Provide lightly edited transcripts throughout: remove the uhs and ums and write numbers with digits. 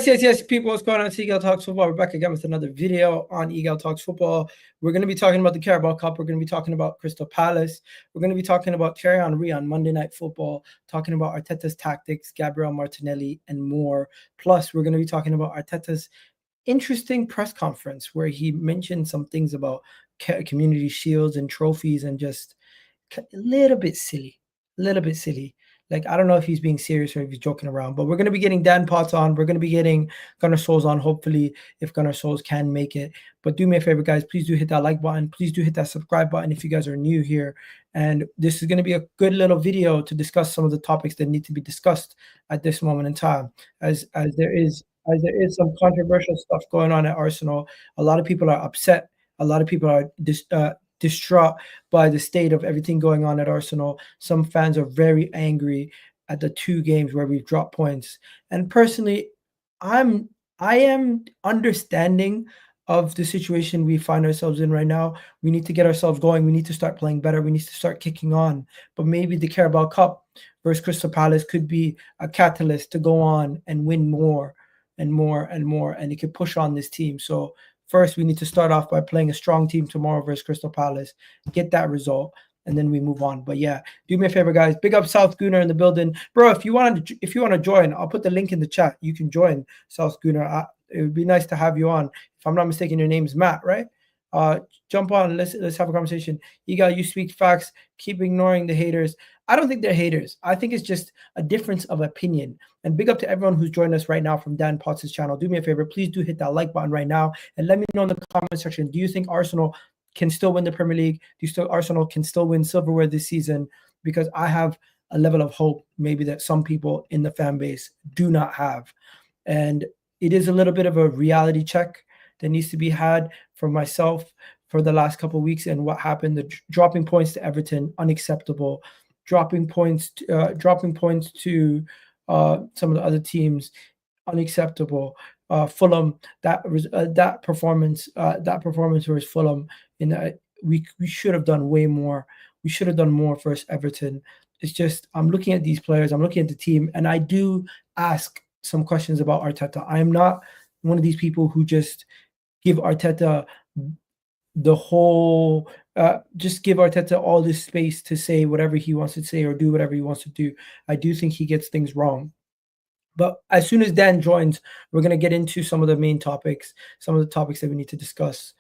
Yes, people, what's going on? It's Eagle Talks Football. We're back again with another video on Eagle Talks Football. We're going to be talking about the Carabao Cup. We're going to be talking about Crystal Palace. We're going to be talking about Thierry Henry on Monday Night Football, talking about Arteta's tactics, Gabriel Martinelli, and more. Plus, we're going to be talking about Arteta's interesting press conference where he mentioned some things about community shields and trophies and just a little bit silly. Like, I don't know if he's being serious or if he's joking around, but we're going to be getting Dan Potts on. We're going to be getting Gunnar Souls on, hopefully, if Gunnar Souls can make it. But do me a favor, guys. Please do hit that like button. Please do hit that subscribe button if you guys are new here. And this is going to be a good little video to discuss some of the topics that need to be discussed at this moment in time, as there is some controversial stuff going on at Arsenal. A lot of people are upset. A lot of people are distraught by the state of everything going on at Arsenal. Some fans are very angry at the 2 games where we've dropped points. And personally, I am understanding of the situation we find ourselves in right now. We need to get ourselves going. We need to start playing better. We need to start kicking on. But maybe the Carabao Cup versus Crystal Palace could be a catalyst to go on and win more and more and more, and it could push on this team. So first, we need to start off by playing a strong team tomorrow versus Crystal Palace, get that result, and then we move on. But yeah, do me a favor, guys. Big up South Gunner in the building, bro. If you want to join, I'll put the link in the chat. You can join South Gunner. It would be nice to have you on. If I'm not mistaken, your name's Matt, right? Jump on. Let's have a conversation. You speak facts. Keep ignoring the haters. I don't think they're haters. I think it's just a difference of opinion. And big up to everyone who's joined us right now from Dan Potts' channel. Do me a favor. Please do hit that like button right now. And let me know in the comment section, do you think Arsenal can still win the Premier League? Arsenal can still win silverware this season? Because I have a level of hope maybe that some people in the fan base do not have. And it is a little bit of a reality check that needs to be had for myself for the last couple of weeks and what happened. The dropping points to Everton, unacceptable. Dropping points to some of the other teams, unacceptable. Fulham, that performance versus Fulham, we should have done way more. We should have done more versus Everton. It's just, I'm looking at these players, I'm looking at the team, and I do ask some questions about Arteta. I am not one of these people who just give Arteta the whole just give Arteta all this space to say whatever he wants to say or do whatever he wants to do. I do think he gets things wrong. But as soon as Dan joins, we're going to get into some of the main topics, some of the topics that we need to discuss.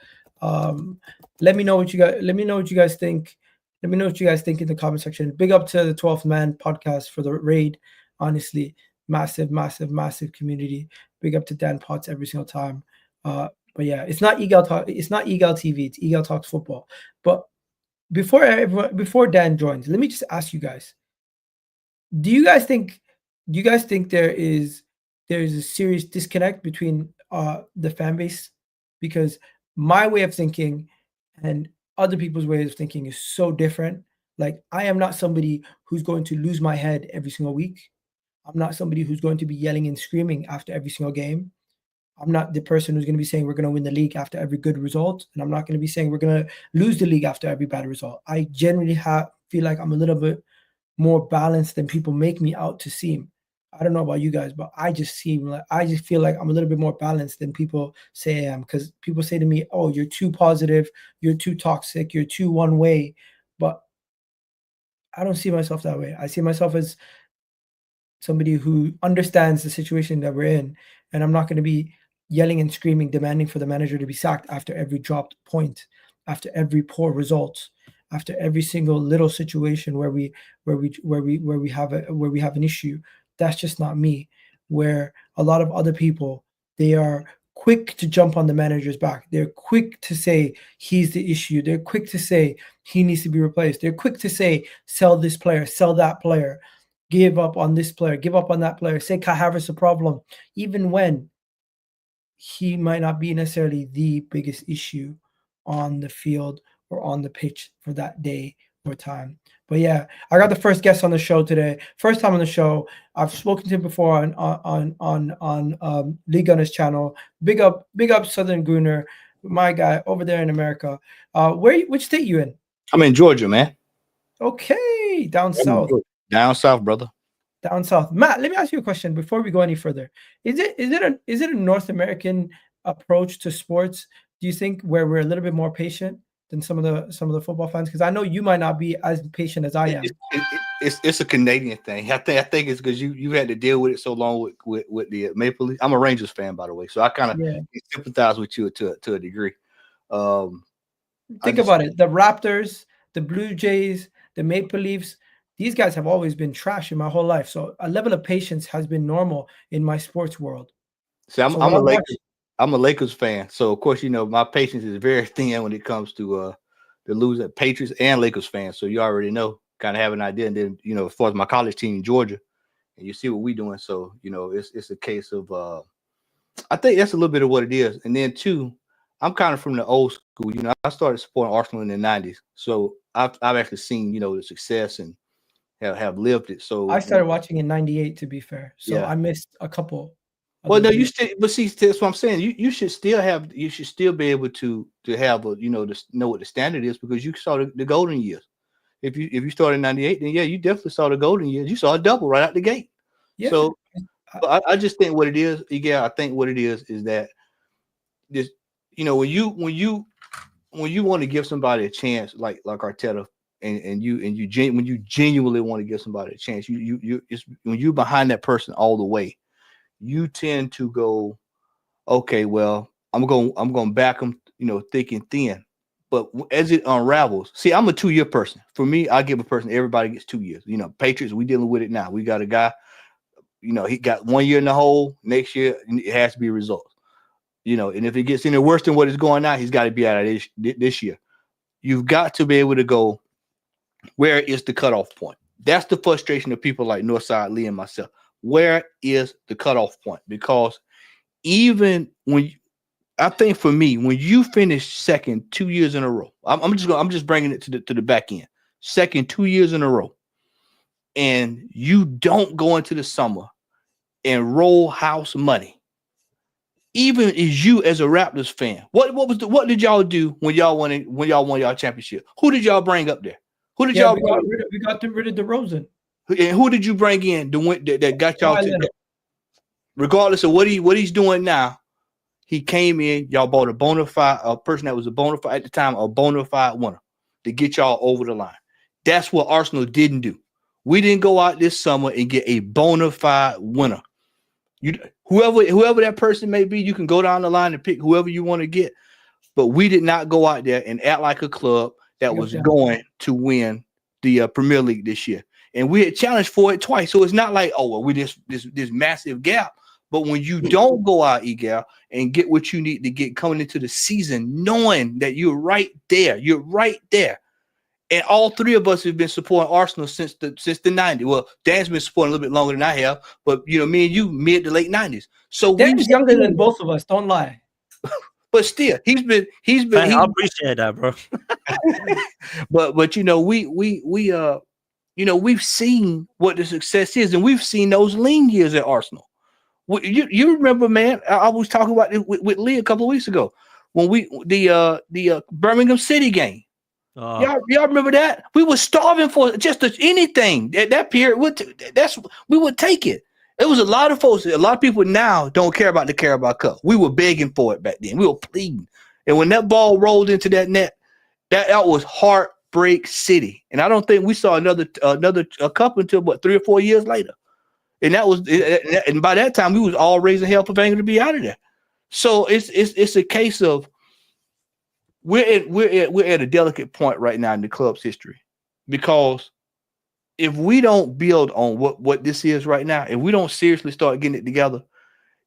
Let me know what you guys think. Let me know what you guys think in the comment section. Big up to the 12th Man podcast for the raid. Honestly, massive community. Big up to Dan Potts every single time. But yeah, it's not Eagle Talk. It's not Eagle TV. It's Eagle Talks Football. But before Dan joins, let me just ask you guys: Do you guys think there is a serious disconnect between the fan base? Because my way of thinking and other people's ways of thinking is so different. Like, I am not somebody who's going to lose my head every single week. I'm not somebody who's going to be yelling and screaming after every single game. I'm not the person who's going to be saying we're going to win the league after every good result. And I'm not going to be saying we're going to lose the league after every bad result. I generally feel like I'm a little bit more balanced than people make me out to seem. I don't know about you guys, but I just feel like I'm a little bit more balanced than people say I am. Because people say to me, oh, you're too positive, you're too toxic, you're too one way. But I don't see myself that way. I see myself as somebody who understands the situation that we're in. And I'm not going to be yelling and screaming, demanding for the manager to be sacked after every dropped point, after every poor result, after every single little situation where we have an issue. That's just not me. Where a lot of other people, they are quick to jump on the manager's back. They're quick to say he's the issue. They're quick to say he needs to be replaced. They're quick to say sell this player, sell that player, give up on this player, give up on that player, say Kai Havertz a problem, even when he might not be necessarily the biggest issue on the field or on the pitch for that day or time. But yeah, I got the first guest on the show today. First time on the show. I've spoken to him before on Lee Gunner's channel. Big up Southern Gunner, my guy over there in America. Which state you in? I'm in Georgia, man. Okay, down south. Down south, brother. Down south. Matt, let me ask you a question before we go any further. Is it a North American approach to sports, do you think, where we're a little bit more patient than some of the football fans? Because I know you might not be as patient as I am. It's a Canadian thing. I think it's because you had to deal with it so long with the Maple Leafs. I'm a Rangers fan, by the way, so I kind of sympathize with you to a degree. Think about it. The Raptors, the Blue Jays, the Maple Leafs, these guys have always been trash in my whole life. So a level of patience has been normal in my sports world. See, I'm a Lakers fan. So, of course, my patience is very thin when it comes to the losing Patriots and Lakers fans. So you already know, kind of have an idea. And then, as far as my college team, Georgia, and you see what we're doing. So, it's a case of I think that's a little bit of what it is. And then, too, I'm kind of from the old school. I started supporting Arsenal in the 90s. So I've actually seen, the success and have lived it. So I started watching in 98, to be fair. So I missed a couple. Well, no, you still, but see, that's what I'm saying. You should still be able to have to know what the standard is, because you saw the golden years. If you started in 98, then you definitely saw the golden years. You saw a double right out the gate. Yeah. So I just think what it is, I think what it is that this, when you want to give somebody a chance, like Arteta, and when you genuinely want to give somebody a chance, it's when you're behind that person all the way, you tend to go, okay, well, I'm going to back them, thick and thin. But as it unravels, see, I'm a 2-year person. For me, I give a person, everybody gets 2 years. Patriots, we dealing with it now. We got a guy, he got 1 year in the hole. Next year, it has to be results. And if it gets any worse than what is going now, he's got to be out of this year. You've got to be able to go, where is the cutoff point? That's the frustration of people like Northside Lee and myself. Where is the cutoff point? Because even I think for me, when you finish second 2 years in a row, I'm just bringing it to the back end. Second 2 years in a row, and you don't go into the summer and roll house money. Even as you as a Raptors fan, what did y'all do when y'all won y'all championship? Who did y'all bring up there? Who did y'all? We got rid of DeRozan. And who did you bring in that got y'all to that? Regardless of what he's doing now, he came in, y'all bought a person that was a bona fide at the time, a bona fide winner to get y'all over the line. That's what Arsenal didn't do. We didn't go out this summer and get a bona fide winner. Whoever that person may be, you can go down the line and pick whoever you want to get. But we did not go out there and act like a club that was going to win the Premier League this year. And we had challenged for it twice. So it's not like, we this massive gap. But when you don't go out, Egal, and get what you need to get coming into the season, knowing that you're right there. And all three of us have been supporting Arsenal since the 90s. Well, Dan's been supporting a little bit longer than I have, but me and you, mid to late 90s. So Dan's younger than both of us, don't lie. But still, he's been. I appreciate that, bro. but we've seen what the success is, and we've seen those lean years at Arsenal. You remember, man? I was talking about it with Lee a couple of weeks ago when the Birmingham City game. Y'all remember that? We were starving for just anything at that period. We would take it. It was a lot of folks. A lot of people now don't care about the Carabao Cup. We were begging for it back then. We were pleading, and when that ball rolled into that net, that was heartbreak city. And I don't think we saw another cup until 3 or 4 years later. And and by that time we was all raising hell for Wenger to be out of there. So it's a case of we're at a delicate point right now in the club's history, because if we don't build on what this is right now, if we don't seriously start getting it together,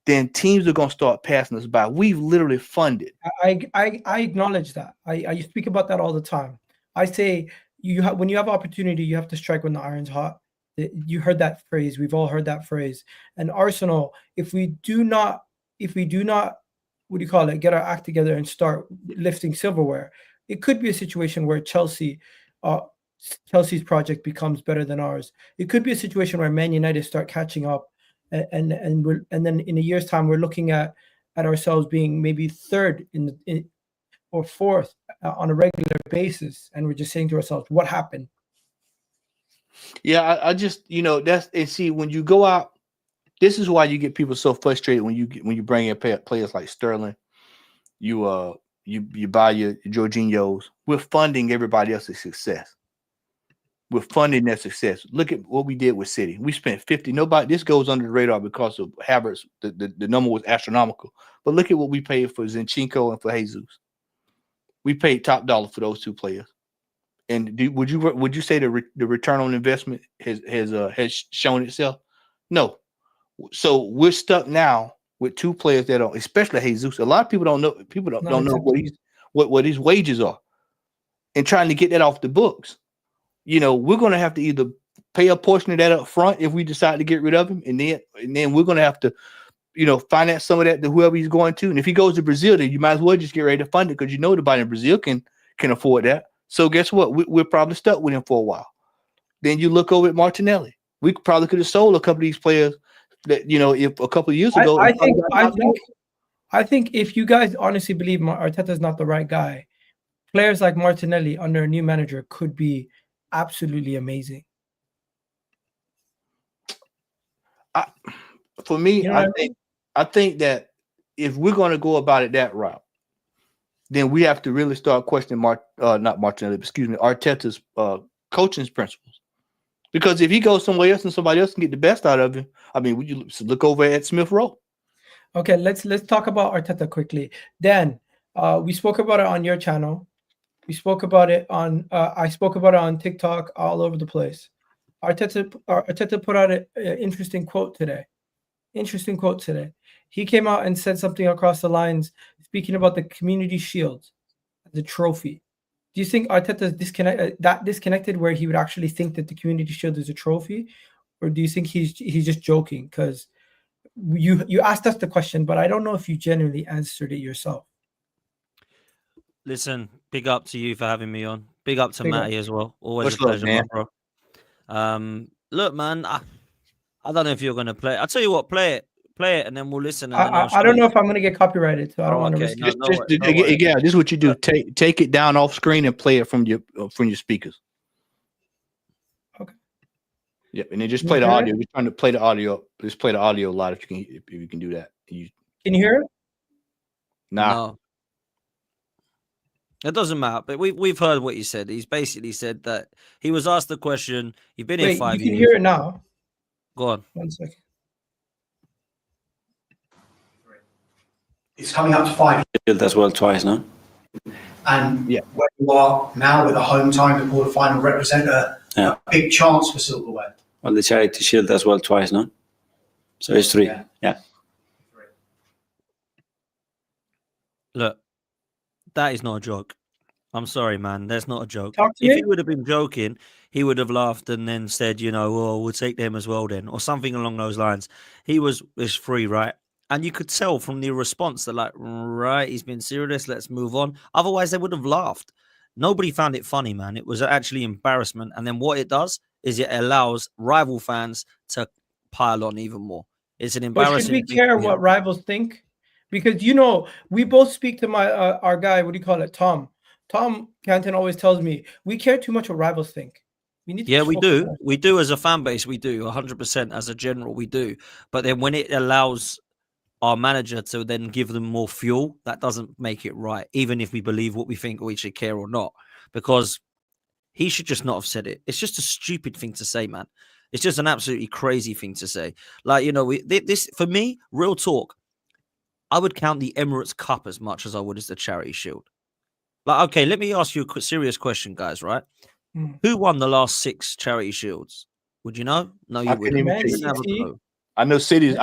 then teams are going to start passing us by. We've literally funded. I acknowledge that. I speak about that all the time. I say when you have opportunity, you have to strike when the iron's hot. You heard that phrase. We've all heard that phrase. And Arsenal, if we do not, what do you call it, get our act together and start lifting silverware, it could be a situation where Chelsea's project becomes better than ours. It could be a situation where Man United start catching up, and then in a year's time we're looking at ourselves being maybe third or fourth on a regular basis, and we're just saying to ourselves, what happened? Yeah, I just that's and see when you go out. This is why you get people so frustrated when you bring in players like Sterling. You buy your Jorginhos. We're funding everybody else's success. We're funding their success. Look at what we did with City. We spent 50. Nobody. This goes under the radar because of Havertz. The number was astronomical. But look at what we paid for Zinchenko and for Jesus. We paid top dollar for those two players. And would you say the return on investment has shown itself? No. So we're stuck now with two players that are, especially Jesus. A lot of people don't know. People don't know what his wages are, and trying to get that off the books. We're going to have to either pay a portion of that up front if we decide to get rid of him, and then we're going to have to, finance some of that to whoever he's going to. And if he goes to Brazil, then you might as well just get ready to fund it because nobody in Brazil can afford that. So guess what? We're probably stuck with him for a while. Then you look over at Martinelli. We probably could have sold a couple of these players. That if a couple of years ago, I think if you guys honestly believe Arteta's not the right guy, players like Martinelli under a new manager could be absolutely amazing. For me, I think that if we're going to go about it that route, then we have to really start questioning not Martinelli, excuse me, Arteta's coaching principles. Because if he goes somewhere else and somebody else can get the best out of him, I mean, would you look over at Smith Rowe? Okay, let's talk about Arteta quickly. Dan, we spoke about it on your channel. We spoke about it on I spoke about it on TikTok, all over the place. Arteta put out an interesting quote today. He came out and said something across the lines, speaking about the Community Shield, the trophy. Do you think Arteta's disconnected where he would actually think that the Community Shield is a trophy, or do you think he's just joking? Because you asked us the question, but I don't know if you genuinely answered it yourself. Listen, big up to you for having me on. Big up to Matty as well. Always a pleasure, man, bro. Look, man, I don't know if you're gonna play. I'll tell you what, play it, and then we'll listen. And I don't know if I'm gonna get copyrighted, so I don't want to risk it. Yeah, this is what you do. Take it down off screen and play it from your speakers. Okay. Yep, and then just play the audio. We're trying to play the audio. Just play the audio live if you can do that. Can you hear it? Nah. No. It doesn't matter, but we've heard what he said. He's basically said that he was asked the question. You've been here 5 years. You can hear it now. Go on. 1 second. It's coming up to 5 years as well twice, no? And where you are now with a home time, the quarterfinal represent a big chance for silverware. Well, the Charity Shield as well twice, no? So it's 3. Yeah. Look, that is not a joke. I'm sorry, man. That's not a joke. If he would have been joking, he would have laughed and then said, well, we'll take them as well then, or something along those lines. It's free, right? And you could tell from the response that, like, right, he's been serious. Let's move on. Otherwise, they would have laughed. Nobody found it funny, man. It was actually embarrassment. And then what it does is it allows rival fans to pile on even more. It's an embarrassing. But should we care what rivals think? Because we both speak to our guy. What do you call it, Tom? Tom Canton always tells me we care too much what rivals think. We need to we do. We do as a fan base. We do 100% as a general. We do. But then when it allows our manager to then give them more fuel, that doesn't make it right, even if we believe what we think we should care or not, because he should just not have said it. It's just a stupid thing to say, man. It's just an absolutely crazy thing to say. Like, this, for me, real talk, I would count the Emirates Cup as much as I would as the Charity Shield. Like, okay, let me ask you a serious question, guys, right? Who won the last 6 Charity Shields? Would you know? No, you wouldn't. I know City's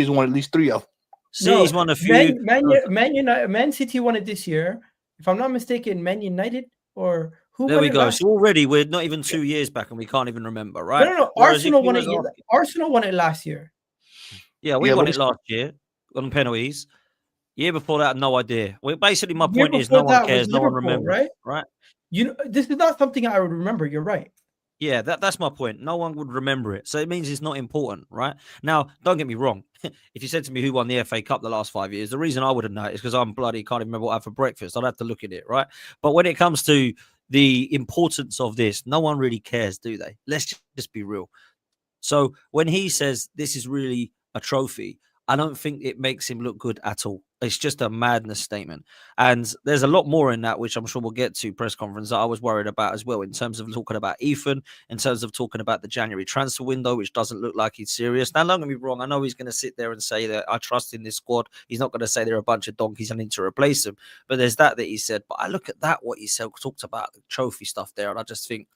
won at least 3 of them. City's won a few. Man City won it this year. If I'm not mistaken, Man United or who? There we go. So already we're not even 2 years back and we can't even remember, right? No. Arsenal won it. Arsenal won it last year. Yeah, we won it last year on penalties. Year before that, no idea. Well, basically, my point is no one cares, no one remembers, right? This is not something I would remember. You're right. Yeah, that's my point. No one would remember it. So it means it's not important, right? Now, don't get me wrong. If you said to me who won the FA Cup the last 5 years, the reason I wouldn't know is because I'm bloody can't even remember what I had for breakfast. I'd have to look at it, right? But when it comes to, the importance of this, no one really cares, do they? Let's just be real. So when he says this is really a trophy, I don't think it makes him look good at all. It's just a madness statement. And there's a lot more in that, which I'm sure we'll get to press conference, that I was worried about as well, in terms of talking about Ethan, in terms of talking about the January transfer window, which doesn't look like he's serious. Now, don't get me wrong. I know he's going to sit there and say that I trust in this squad. He's not going to say they're a bunch of donkeys, I need to replace them. But there's that he said. But I look at that, what he said, talked about the trophy stuff there, and I just think,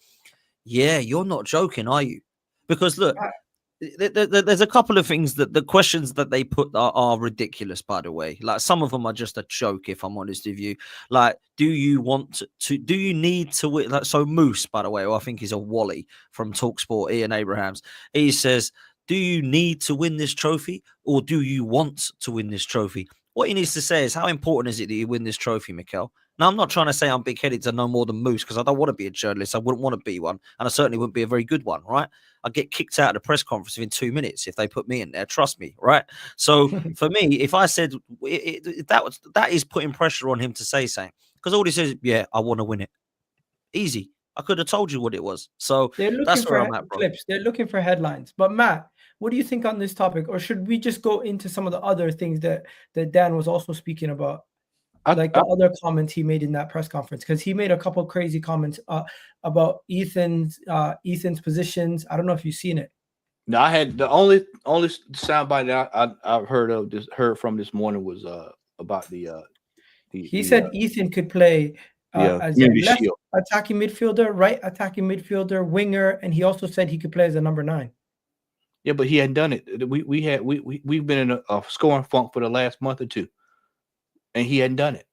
yeah, you're not joking, are you? Because look, there's a couple of things that the questions that they put are ridiculous, by the way. Like, some of them are just a joke, if I'm honest with you. Like, do you need to win? Like, so Moose, by the way, who I think is a Wally from TalkSport, Ian Abrahams, he says, do you need to win this trophy, or do you want to win this trophy? What he needs to say is, how important is it that you win this trophy, Mikel? Now, I'm not trying to say I'm big-headed to know more than Moose, because I don't want to be a journalist. I wouldn't want to be one, and I certainly wouldn't be a very good one, right? I'd get kicked out of the press conference within 2 minutes if they put me in there. Trust me, right? So for me, if I said that is putting pressure on him to say something, because all he says, yeah, I want to win it. Easy. I could have told you what it was. So that's where I'm at, bro. Clips. They're looking for headlines. But Matt, what do you think on this topic? Or should we just go into some of the other things that Dan was also speaking about? Like the other comments he made in that press conference, because he made a couple of crazy comments about Ethan's positions. I don't know if you've seen it. No, I had the only soundbite that I've heard from this morning was about the he said Ethan could play as a left attacking midfielder, right attacking midfielder, winger, and he also said he could play as a number 9. Yeah, but he hadn't done it. We've been in a scoring funk for the last month or two, and he hadn't done it.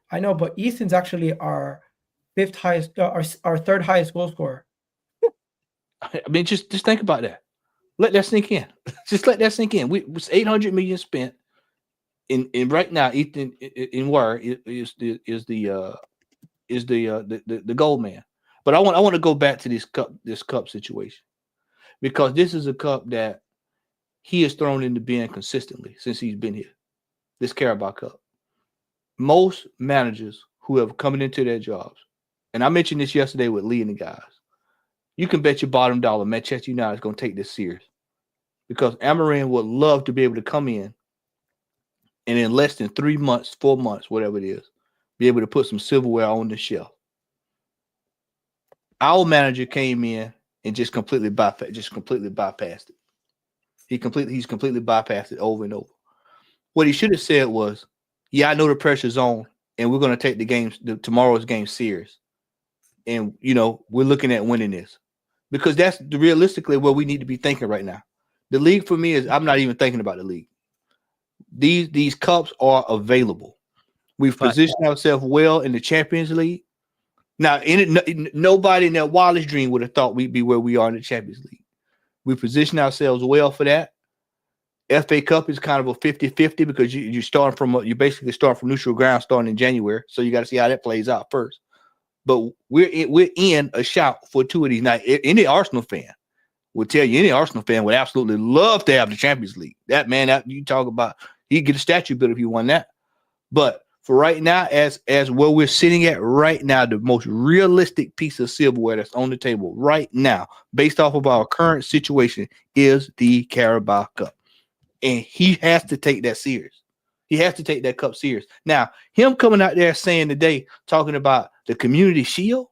I know, but Ethan's actually our 5th highest, our 3rd highest goal scorer. I mean, just think about that. Let that sink in. Just let that sink in. Was 800 million spent, in right now. Ethan in where is the goal man. But I want to go back to this cup situation, because this is a cup that he has thrown in the bin consistently since he's been here. This Carabao Cup. Most managers who have coming into their jobs, and I mentioned this yesterday with Lee and the guys, you can bet your bottom dollar Manchester United is going to take this serious, because Amorim would love to be able to come in and in less than 3 months, 4 months, whatever it is, be able to put some silverware on the shelf. Our manager came in and just completely bypassed it. He's completely bypassed it over and over. What he should have said was, yeah, I know the pressure's on, and we're going to take tomorrow's game serious. And, we're looking at winning this, because that's realistically where we need to be thinking right now. The league for me I'm not even thinking about the league. These cups are available. We've positioned ourselves well in the Champions League. Now, nobody in their wildest dream would have thought we'd be where we are in the Champions League. We positioned ourselves well for that. FA Cup is kind of a 50-50, because you basically start from neutral ground starting in January. So you got to see how that plays out first. But we're in a shout for 2 of these. Now, any Arsenal fan will tell you, any Arsenal fan would absolutely love to have the Champions League. That you talk about, he'd get a statue built if he won that. But for right now, as where we're sitting at right now, the most realistic piece of silverware that's on the table right now, based off of our current situation, is the Carabao Cup. And he has to take that serious. He has to take that cup serious. Now, him coming out there saying today, talking about the Community Shield,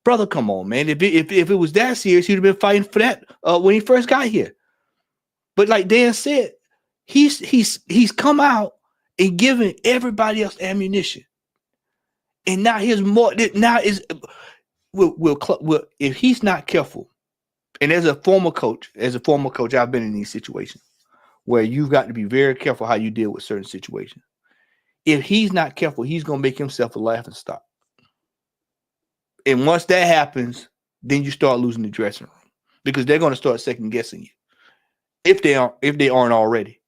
brother, come on, man. If it was that serious, he'd have been fighting for that when he first got here. But like Dan said, he's come out and given everybody else ammunition. And now here's more. Now is if he's not careful, and as a former coach, I've been in these situations where you've got to be very careful how you deal with certain situations. If he's not careful, he's going to make himself a laughing stock. And once that happens, then you start losing the dressing room, because they're going to start second guessing you if they aren't already.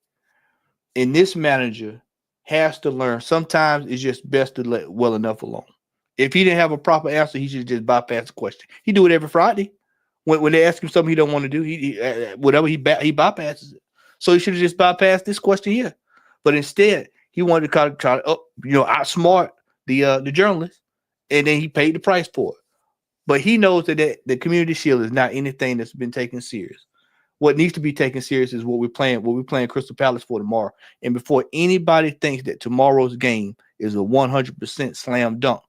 And this manager has to learn. Sometimes it's just best to let well enough alone. If he didn't have a proper answer, he should just bypass the question. He do it every Friday. When they ask him something he don't want to do, he bypasses it. So he should have just bypassed this question here. But instead, he wanted to try to outsmart the journalist and then he paid the price for it. But he knows that the Community Shield is not anything that's been taken serious. What needs to be taken serious is what we're playing Crystal Palace for tomorrow. And before anybody thinks that tomorrow's game is a 100% slam dunk,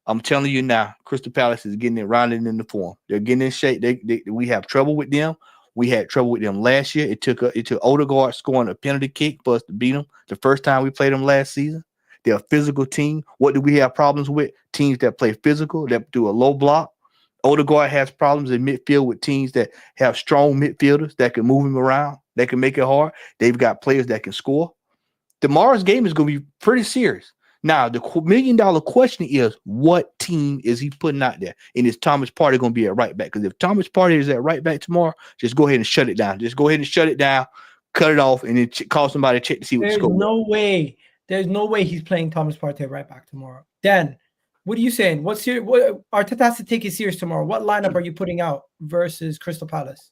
I'm telling you now, Crystal Palace is getting it rounded in the form. They're getting in shape. We have trouble with them. We had trouble with them last year. It took Odegaard scoring a penalty kick for us to beat them the first time we played them last season. They're a physical team. What do we have problems with? Teams that play physical, that do a low block. Odegaard has problems in midfield with teams that have strong midfielders that can move him around, that can make it hard. They've got players that can score. Tomorrow's game is going to be pretty serious. Now, the $1 million question is, what team is he putting out there? And is Thomas Partey going to be at right back? Because if Thomas Partey is at right back tomorrow, just go ahead and shut it down. Just go ahead and shut it down, cut it off, and then call somebody to check to see what the score is. There's no way he's playing Thomas Partey right back tomorrow. Dan, what are you saying? What Arteta has to take it serious tomorrow? What lineup are you putting out versus Crystal Palace?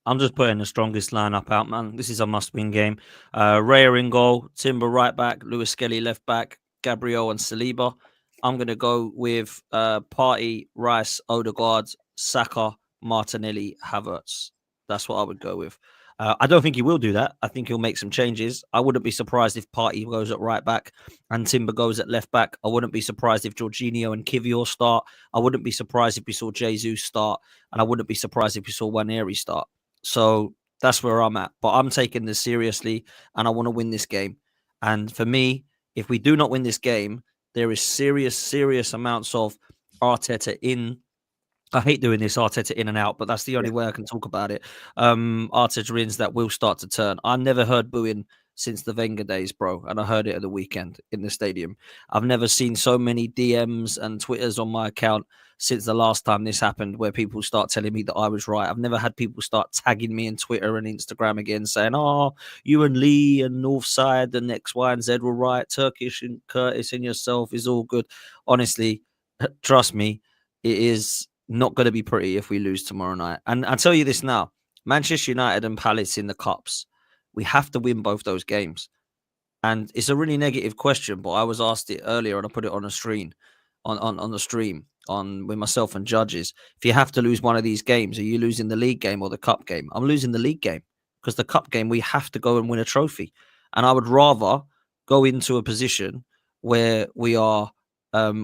I'm just putting the strongest lineup out, man. This is a must-win game. Raya in goal, Timber right back, Lewis Skelly left back, Gabriel and Saliba. I'm going to go with Partey, Rice, Odegaard, Saka, Martinelli, Havertz. That's what I would go with. I don't think he will do that. I think he'll make some changes. I wouldn't be surprised if Partey goes at right back and Timber goes at left back. I wouldn't be surprised if Jorginho and Kivior start. I wouldn't be surprised if we saw Jesus start. And I wouldn't be surprised if we saw Nwaneri start. So that's where I'm at. But I'm taking this seriously and I want to win this game. And for me, if we do not win this game, there is serious amounts of Arteta in. I hate doing this Arteta in and out, but that's the only way I can talk about it. Arteta ins that will start to turn. I never heard booing since the Wenger days, bro. And I heard it at the weekend in the stadium. I've never seen so many DMs and Twitters on my account since the last time this happened, where people start telling me that I was right. I've never had people start tagging me in Twitter and Instagram again saying, oh, you and Lee and Northside and X, Y, and Z were right. Turkish and Curtis and yourself is all good. Honestly, trust me, it is not going to be pretty if we lose tomorrow night. And I'll tell you this now, Manchester United and Palace in the Cups, we have to win both those games. And it's a really negative question, but I was asked it earlier and I put it on a screen, on the stream, with myself and judges. If you have to lose one of these games, are you losing the league game or the cup game? I'm losing the league game, because the cup game, we have to go and win a trophy. And I would rather go into a position where we are,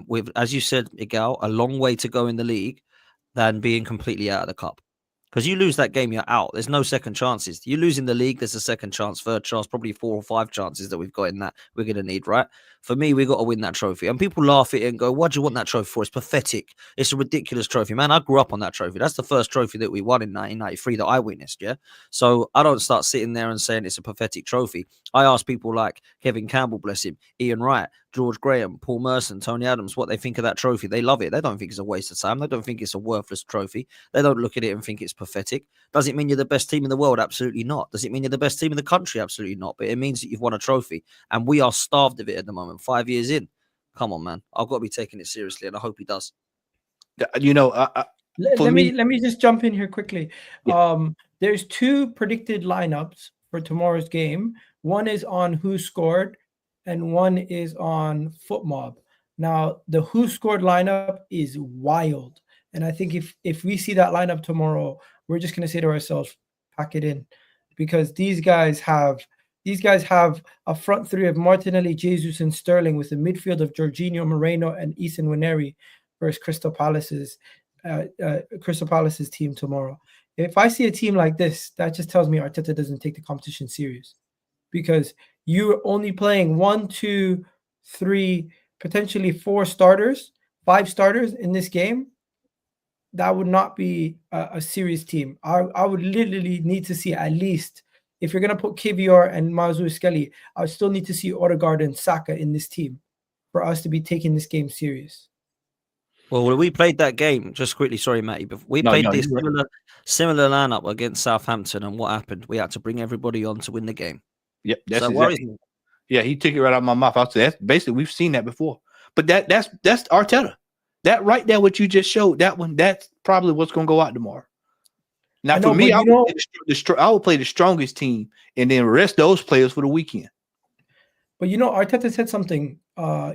with, as you said, Miguel, a long way to go in the league than being completely out of the cup. Because you lose that game, you're out. There's no second chances. You lose in the league, there's a second chance, third chance, probably 4 or 5 chances that we've got in that we're going to need, right? For me, we got to win that trophy. And people laugh at it and go, what do you want that trophy for? It's pathetic. It's a ridiculous trophy. Man, I grew up on that trophy. That's the first trophy that we won in 1993 that I witnessed, yeah? So I don't start sitting there and saying it's a pathetic trophy. I ask people like Kevin Campbell, bless him, Ian Wright, George Graham, Paul Merson, Tony Adams, what they think of that trophy. They love it. They don't think it's a waste of time. They don't think it's a worthless trophy. They don't look at it and think it's pathetic. Does it mean you're the best team in the world? Absolutely not. Does it mean you're the best team in the country? Absolutely not. But it means that you've won a trophy. And we are starved of it at the moment, 5 years in. Come on, man. I've got to be taking it seriously, and I hope he does. You know, let me just jump in here quickly. Yeah. There's 2 predicted lineups for tomorrow's game. One is on Who Scored, and one is on FootMob. Now, the Who Scored lineup is wild. And I think if we see that lineup tomorrow, we're just going to say to ourselves, pack it in. Because these guys have a front 3 of Martinelli, Jesus, and Sterling, with a midfield of Jorginho, Moreno, and Nwaneri versus Crystal Palace's team tomorrow. If I see a team like this, that just tells me Arteta doesn't take the competition serious. Because you're only playing 1, 2, 3, potentially 4 starters, 5 starters in this game. That would not be a serious team. I would literally need to see, at least, if you're going to put Kivior and Mazu Skelly, I would still need to see Odegaard and Saka in this team for us to be taking this game serious. Well, when we played that game, just quickly, sorry, Matty, but we played this similar lineup against Southampton, and what happened? We had to bring everybody on to win the game. Yep, that's exactly. Yeah, he took it right out of my mouth. I said, that's basically, we've seen that before. But that's Arteta. That right there, what you just showed, that one, that's probably what's going to go out tomorrow. Now, for me, I would play the strongest team and then rest those players for the weekend. But Arteta said something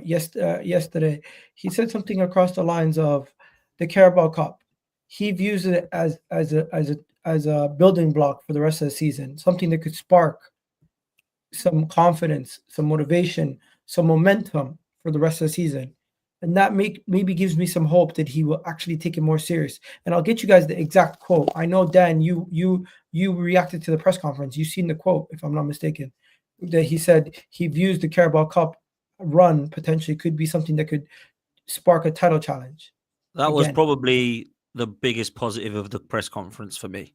yesterday. He said something across the lines of the Carabao Cup. He views it as a building block for the rest of the season, something that could spark some confidence, some motivation, some momentum for the rest of the season. And that maybe gives me some hope that he will actually take it more serious. And I'll get you guys the exact quote. I know, Dan, you reacted to the press conference. You've seen the quote, if I'm not mistaken, that he said he views the Carabao Cup run potentially could be something that could spark a title challenge. That was probably the biggest positive of the press conference for me,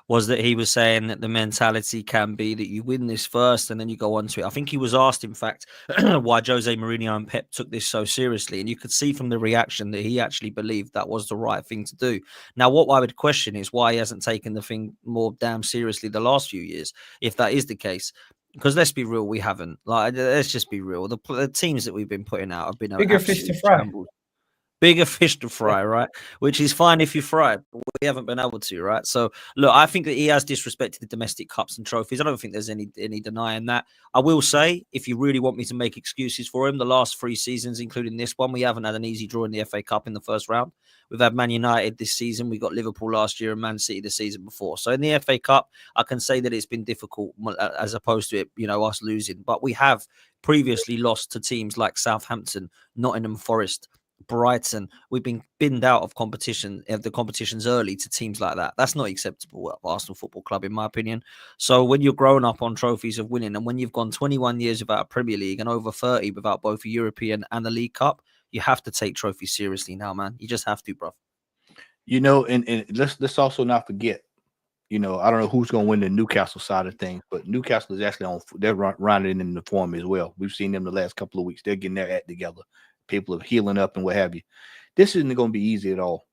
was that he was saying that the mentality can be that you win this first and then you go on to it. I think he was asked, in fact, why Jose Mourinho and Pep took this so seriously. And you could see from the reaction that he actually believed that was the right thing to do. Now, what I would question is why he hasn't taken the thing more damn seriously the last few years, if that is the case. Because let's be real, we haven't. Let's just be real. The teams that we've been putting out have been bigger fish to fry. Bigger fish to fry, right? Which is fine if you fry it, but we haven't been able to, right? So, look, I think that he has disrespected the domestic cups and trophies. I don't think there's any denying that. I will say, if you really want me to make excuses for him, the last 3 seasons, including this one, we haven't had an easy draw in the FA Cup in the first round. We've had Man United this season. We got Liverpool last year and Man City the season before. So in the FA Cup, I can say that it's been difficult as opposed to it, us losing. But we have previously lost to teams like Southampton, Nottingham Forest, Brighton. We've been binned out of the competitions early to teams like that. That's not acceptable at Arsenal Football Club, in my opinion. So when you're growing up on trophies of winning, and when you've gone 21 years without a Premier League and over 30 without both a European and a League Cup, you have to take trophies seriously now, man. You just have to, bro. And let's also not forget, I don't know who's going to win the Newcastle side of things, but Newcastle is actually they're rounding in the form as well. We've seen them the last couple of weeks. They're getting their act together. People are healing up and what have you. This isn't going to be easy at all.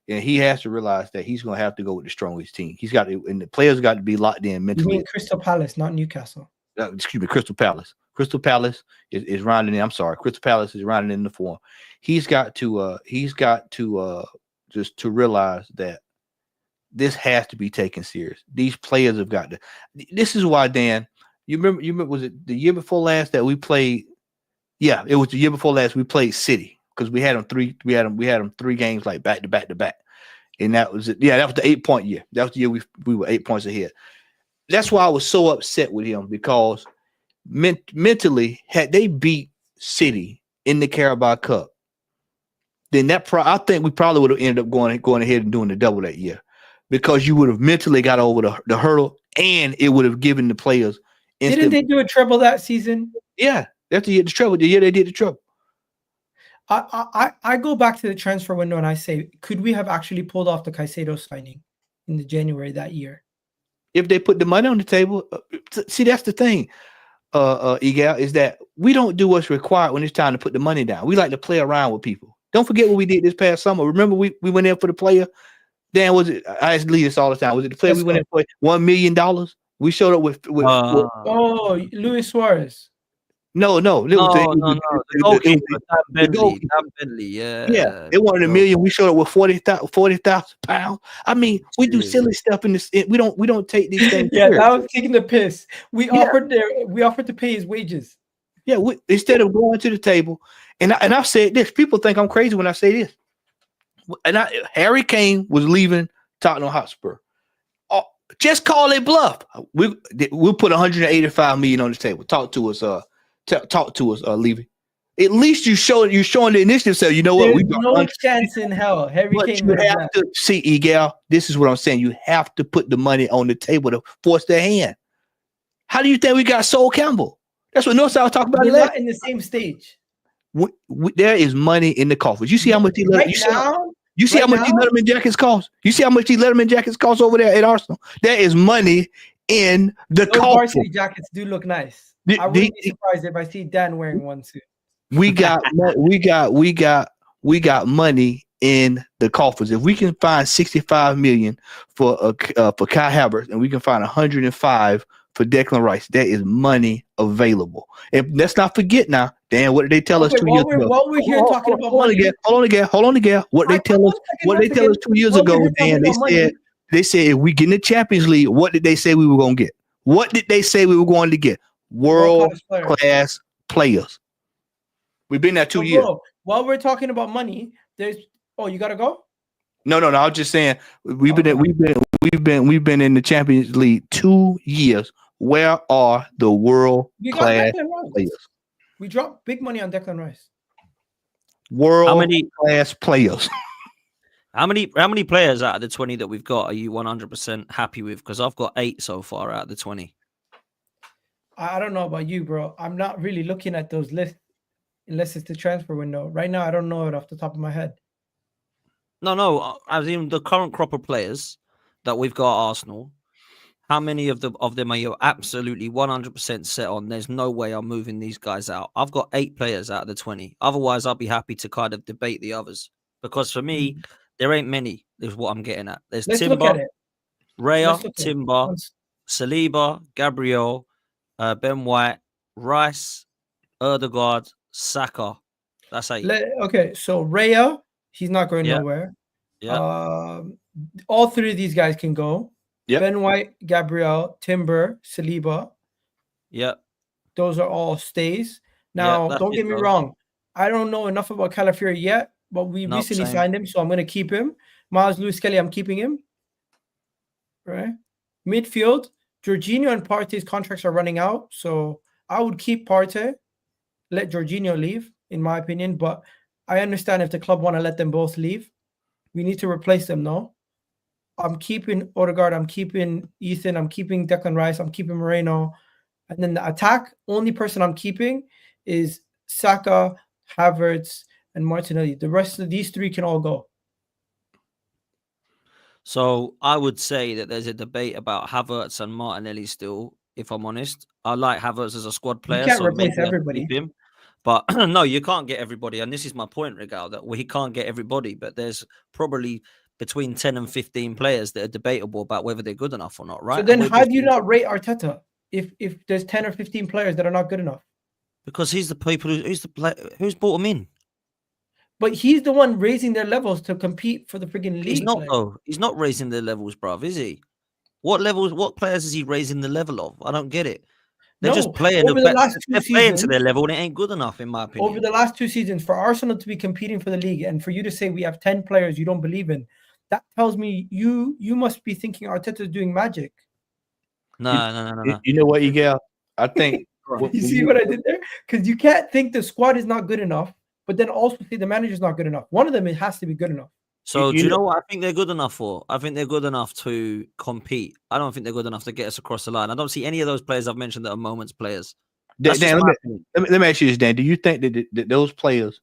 And he has to realize that he's going to have to go with the strongest team. He's got to, and the players got to be locked in mentally. You mean Crystal Palace, not Newcastle? Excuse me, Crystal Palace. Crystal Palace is rounding in. I'm sorry, Crystal Palace is rounding in the form. He's got to just to realize that this has to be taken serious. These players have got to. This is why, Dan. You remember? Was it the year before last that we played? Yeah, it was the year before last we played City because we had them 3 games like back to back, and that was it. Yeah, that was the 8-point year. That was the year we were 8 points ahead. That's why I was so upset with him because mentally, had they beat City in the Carabao Cup, then I think we probably would have ended up going ahead and doing the double that year because you would have mentally got over the hurdle and it would have given the players. Didn't they do a treble that season? Yeah. That's the year they did the treble. I go back to the transfer window and I say, could we have actually pulled off the Caicedo signing in the January that year? If they put the money on the table, see, that's the thing, Egal, is that we don't do what's required when it's time to put the money down. We like to play around with people. Don't forget what we did this past summer. Remember we went in for the player? Dan, was it? I ask Lee this all the time. Was it the player we went in for $1 million? We showed up with Luis Suarez. No. The goalkeeper, Dan Bentley, yeah. They wanted $1 million. We showed up with 40,000 pounds. I mean, we do silly stuff in this. We don't take these things. Yeah, that was taking the piss. We offered to pay his wages. Yeah, instead of going to the table, and I've said this. People think I'm crazy when I say this. And Harry Kane was leaving Tottenham Hotspur. Just call it bluff. We'll put 185 million on the table. Talk to us, Levy. At least you're showing the initiative. So you know what? There's no chance in hell. Harry Kane you have to see, Egal. This is what I'm saying. You have to put the money on the table to force their hand. How do you think we got Sol Campbell? That's what Northside was talking about. We're not in the same stage. There is money in the coffers. You see how much he let You see how much these Letterman jackets cost? You see how much these Letterman jackets cost over there at Arsenal? There is money in the coffers. Varsity jackets do look nice. I wouldn't be surprised if I see Dan wearing one too. We got money in the coffers. If we can find 65 million for Kai Havertz and we can find 105 for Declan Rice, there is money available. And let's not forget now, Dan, what did they tell us 2 years ago? While we're here talking about money, hold on again. What they tell us 2 years ago, Dan, they said if we get in the Champions League, what did they say we were going to get? What did they say we were going to get? World class players. We've been there 2 years. Bro, while we're talking about money, there's you gotta go. No. I was just saying we've been in the Champions League 2 years. Where are the world class players? We dropped big money on Declan Rice. World class players. How many players out of the 20 that we've got are you 100% happy with? Because I've got 8 so far out of the 20. I don't know about you, bro. I'm not really looking at those lists unless it's the transfer window. Right now, I don't know it off the top of my head. No. As in the current crop of players that we've got at Arsenal, how many of them are you absolutely 100% set on? There's no way I'm moving these guys out. I've got 8 players out of the 20. Otherwise, I'll be happy to kind of debate the others. Because for me, there ain't many, is what I'm getting at. There's Timber, Raya, Timber, Saliba, Gabriel, Ben White, Rice, Erdegaard, Saka. That's 8. Okay, so Raya, he's not going nowhere. Yeah. All 3 of these guys can go. Yep. Ben White, Gabriel, Timber, Saliba. Yeah. Those are all stays. Now, don't get me wrong. I don't know enough about Calafiori yet, but we recently signed him, so I'm going to keep him. Miles Lewis-Kelly, I'm keeping him. Right? Midfield, Jorginho and Partey's contracts are running out, so I would keep Partey, let Jorginho leave, in my opinion, but I understand if the club want to let them both leave. We need to replace them, though. I'm keeping Odegaard, I'm keeping Ethan, I'm keeping Declan Rice, I'm keeping Moreno. And then the attack, only person I'm keeping is Saka, Havertz, and Martinelli. The rest of these 3 can all go. So I would say that there's a debate about Havertz and Martinelli still, if I'm honest. I like Havertz as a squad player. You can't replace everybody. Him. But no, you can't get everybody. And this is my point, Regal, that we can't get everybody. But there's probably between 10 and 15 players that are debatable about whether they're good enough or not, right? So then how do you not rate Arteta if there's 10 or 15 players that are not good enough? Because he's the people who's brought them in. But he's the one raising their levels to compete for the freaking league. He's not, though. He's not raising their levels, bruv, is he? What players is he raising the level of? I don't get it. They're just playing. They're playing to their level, and it ain't good enough, in my opinion. Over the last 2 seasons, for Arsenal to be competing for the league, and for you to say we have 10 players you don't believe in, that tells me you must be thinking Arteta's doing magic. No. You know what, Miguel? I think. You see what I did there? Because you can't think the squad is not good enough, but then also say the manager's not good enough. One of them, it has to be good enough. So do you know what I think they're good enough for? I think they're good enough to compete. I don't think they're good enough to get us across the line. I don't see any of those players I've mentioned that are moments players. Dan, let me ask you this, Dan. Do you think that those players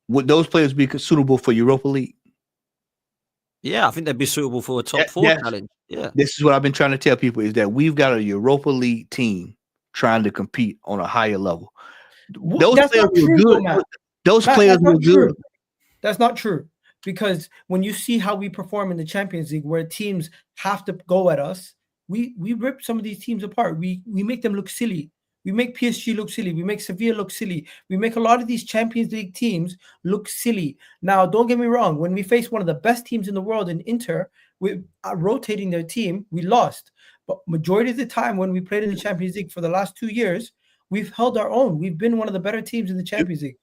would be suitable for Europa League? Yeah, I think they'd be suitable for a top 4 challenge. Yeah. This is what I've been trying to tell people is that we've got a Europa League team trying to compete on a higher level. Those players were good. Those players were good. That's not true, because when you see how we perform in the Champions League, where teams have to go at us, we rip some of these teams apart. We make them look silly. We make PSG look silly. We make Sevilla look silly. We make a lot of these Champions League teams look silly. Now, don't get me wrong. When we face one of the best teams in the world in Inter, with rotating their team, we lost. But majority of the time when we played in the Champions League for the last 2 years, we've held our own. We've been one of the better teams in the Champions League.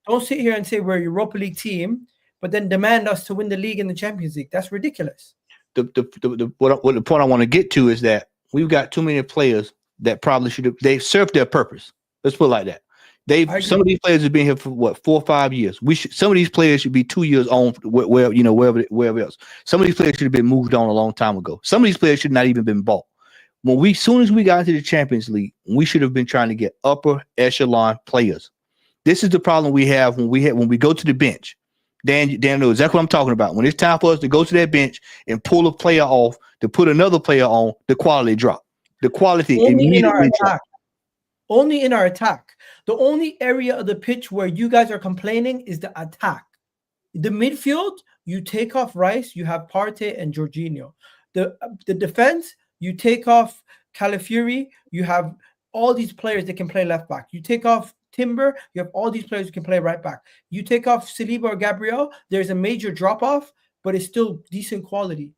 Don't sit here and say we're a Europa League team, but then demand us to win the league and the Champions League. That's ridiculous. The point I want to get to is that we've got too many players that probably should have. They've served their purpose. Let's put it like that. Some of these players have been here for 4 or 5 years. Some of these players should be 2 years on wherever else. Some of these players should have been moved on a long time ago. Some of these players should not even been bought. Soon as we got into the Champions League, we should have been trying to get upper echelon players. This is the problem we have when we go to the bench. Dan knows exactly what I'm talking about. When it's time for us to go to that bench and pull a player off to put another player on, the quality drop. The quality immediately drop. Only in our attack. The only area of the pitch where you guys are complaining is the attack. The midfield, you take off Rice, you have Partey and Jorginho. The defense, you take off Calafiori, you have all these players that can play left back. You take off Timber, you have all these players who can play right back. You take off Saliba or Gabriel, there's a major drop-off, but it's still decent quality.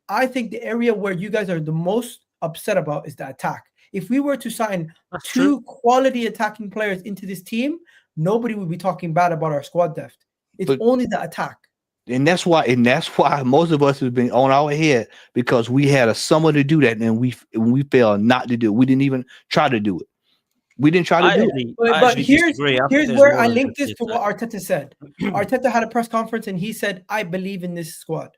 I think the area where you guys are the most upset about is the attack. If we were to sign That's two true. quality attacking players into this team, nobody would be talking bad about our squad depth. It's But- only the attack. And that's why most of us have been on our head, because we had a summer to do that, and we failed not to do it. We didn't even try to do it. We didn't try to do it. But here's where I link this to what Arteta. Arteta said. Arteta had a press conference and he said, "I believe in this squad."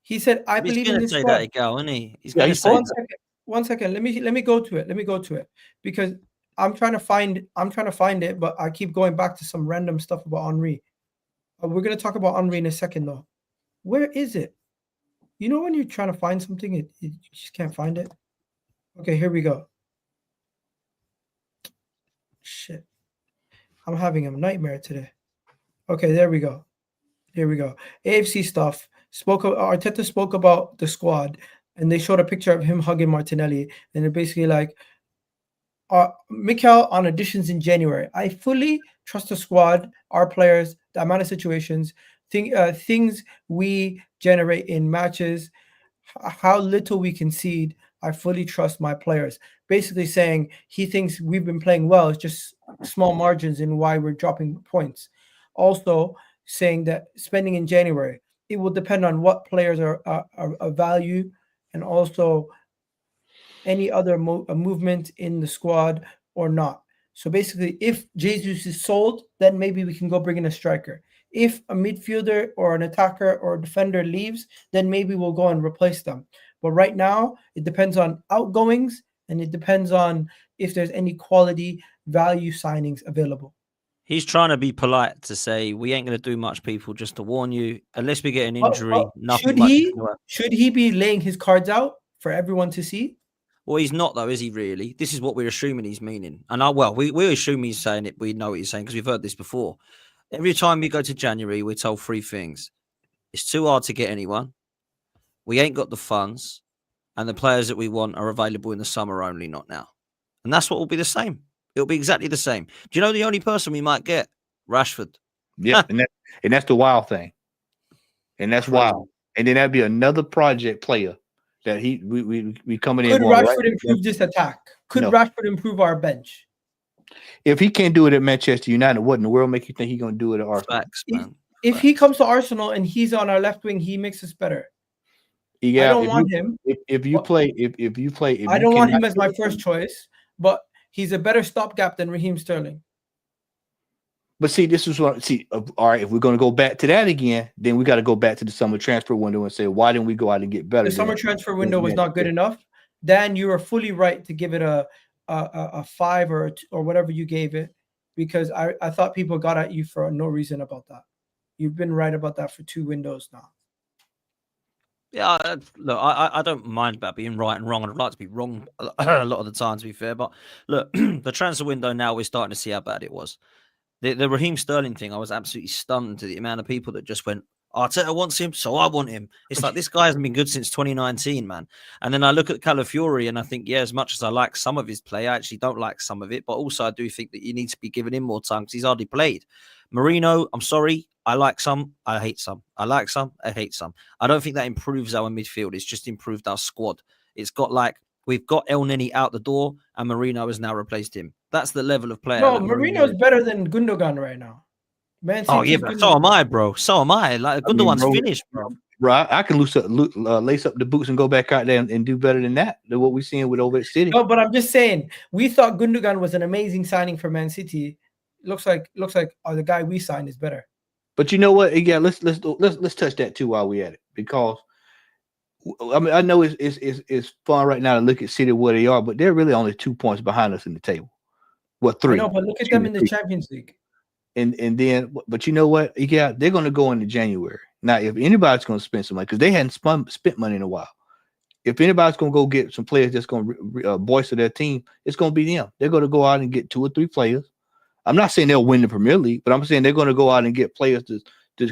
He said, "I He's believe in going to this say squad." that again, isn't he? He's Yeah, going to he's say One that. second. One second. Let me go to it. Let me go to it because I'm trying to find it, but I keep going back to some random stuff about Henry. We're gonna talk about Henry in a second, though. Where is it? You know when you're trying to find something, you just can't find it. Okay, here we go. Shit, I'm having a nightmare today. Okay, there we go. Here we go. AFC stuff. Arteta spoke about the squad, and they showed a picture of him hugging Martinelli, and they're basically like, Mikel on additions in January. I fully trust the squad, our players, the amount of situations, things we generate in matches, how little we concede. I fully trust my players. Basically saying he thinks we've been playing well. It's just small margins in why we're dropping points. Also saying that spending in January, it will depend on what players are of value, and also any other movement in the squad or not. So basically, if Jesus is sold, then maybe we can go bring in a striker. If a midfielder or an attacker or a defender leaves, then maybe we'll go and replace them. But right now, it depends on outgoings, and it depends on if there's any quality value signings available. He's trying to be polite to say we ain't going to do much, people, just to warn you. Unless we get an injury, nothing much. Should he be laying his cards out for everyone to see? Well, he's not, though, is he really? This is what we're assuming he's meaning. And we assume he's saying it. We know what he's saying because we've heard this before. Every time we go to January, we're told three things. It's too hard to get anyone. We ain't got the funds. And the players that we want are available in the summer only, not now. And that's what will be the same. It'll be exactly the same. Do you know the only person we might get? Rashford. Yeah, and that's the wild thing. And that's wild. And then that'd be another project player that we coming in. Could Rashford improve this attack? Could Rashford improve our bench? If he can't do it at Manchester United, what in the world make you think he's going to do it at Arsenal? Facts, man. If he comes to Arsenal and he's on our left wing, he makes us better. Yeah, I don't want him. If you play, I don't want him as my first choice, but he's a better stopgap than Raheem Sterling. But see, this is what all right, if we're going to go back to that again, then we got to go back to the summer transfer window and say, why didn't we go out and get better? The summer transfer window was not good enough. Dan, you are fully right to give it a 5 or whatever you gave it, because I thought people got at you for no reason about that. You've been right about that for 2 windows now. Yeah, look, I don't mind about being right and wrong. I'd like to be wrong a lot of the time, to be fair. But look, the transfer window now, we're starting to see how bad it was. The Raheem Sterling thing, I was absolutely stunned to the amount of people that just went, Arteta wants him, so I want him. It's like, this guy hasn't been good since 2019, man. And then I look at Calafiori and I think, yeah, as much as I like some of his play, I actually don't like some of it. But also I do think that you need to be giving him more time because he's hardly played. Marino, I'm sorry. I like some, I hate some. I like some, I hate some. I don't think that improves our midfield. It's just improved our squad. It's got we've got El Neni out the door and Marino has now replaced him. That's the level of player. No, Marino's better than Gundogan right now. Man, oh, yeah, but so am I, bro. So am I. Like, Gundogan's finished, bro. Right, I can lace up the boots and go back out there and do better than that, than what we're seeing with over at City. No, but I'm just saying, we thought Gundogan was an amazing signing for Man City. Looks like the guy we signed is better. But you know what? Yeah, let's touch that too while we're at it, because I mean I know it's fun right now to look at City where they are, but they're really only 2 points behind us in the table. What, 3? No, but look at them in the Champions League. And then, but you know what? Yeah, they're going to go into January. Now, if anybody's going to spend some money, because they hadn't spent money in a while, if anybody's going to go get some players that's going to bolster their team, it's going to be them. They're going to go out and get 2 or 3 players. I'm not saying they'll win the Premier League, but I'm saying they're going to go out and get players to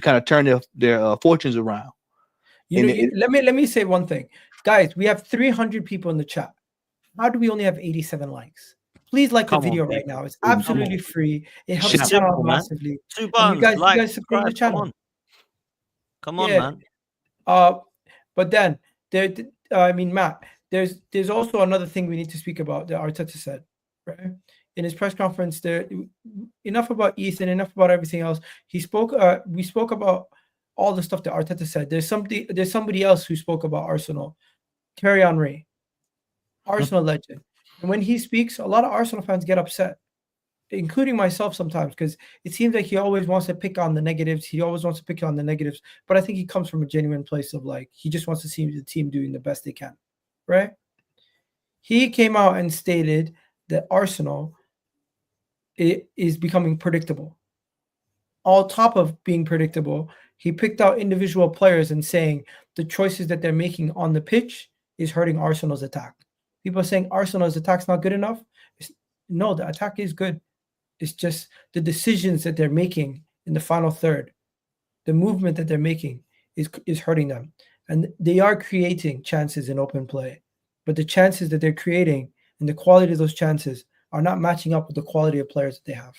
kind of turn their fortunes around. Let me say one thing, guys. We have 300 people in the chat. How do we only have 87 likes? Please like the video right now. It's absolutely free. It helps us out massively. 2 buttons. You guys support the channel. Come on, man. But then Matt, there's also another thing we need to speak about that Arteta said, right? In his press conference, there enough about Ethan, enough about everything else. He spoke. We spoke about all the stuff that Arteta said. There's somebody else who spoke about Arsenal, Thierry Henry, Arsenal legend. And when he speaks, a lot of Arsenal fans get upset, including myself sometimes, because it seems like he always wants to pick on the negatives. He always wants to pick on the negatives, but I think he comes from a genuine place of like he just wants to see the team doing the best they can, right? He came out and stated that Arsenal is becoming predictable. On top of being predictable, he picked out individual players and saying the choices that they're making on the pitch is hurting Arsenal's attack. People are saying Arsenal's attack's not good enough. No, the attack is good. It's just the decisions that they're making in the final third, the movement that they're making is hurting them. And they are creating chances in open play, but the chances that they're creating and the quality of those chances are not matching up with the quality of players that they have.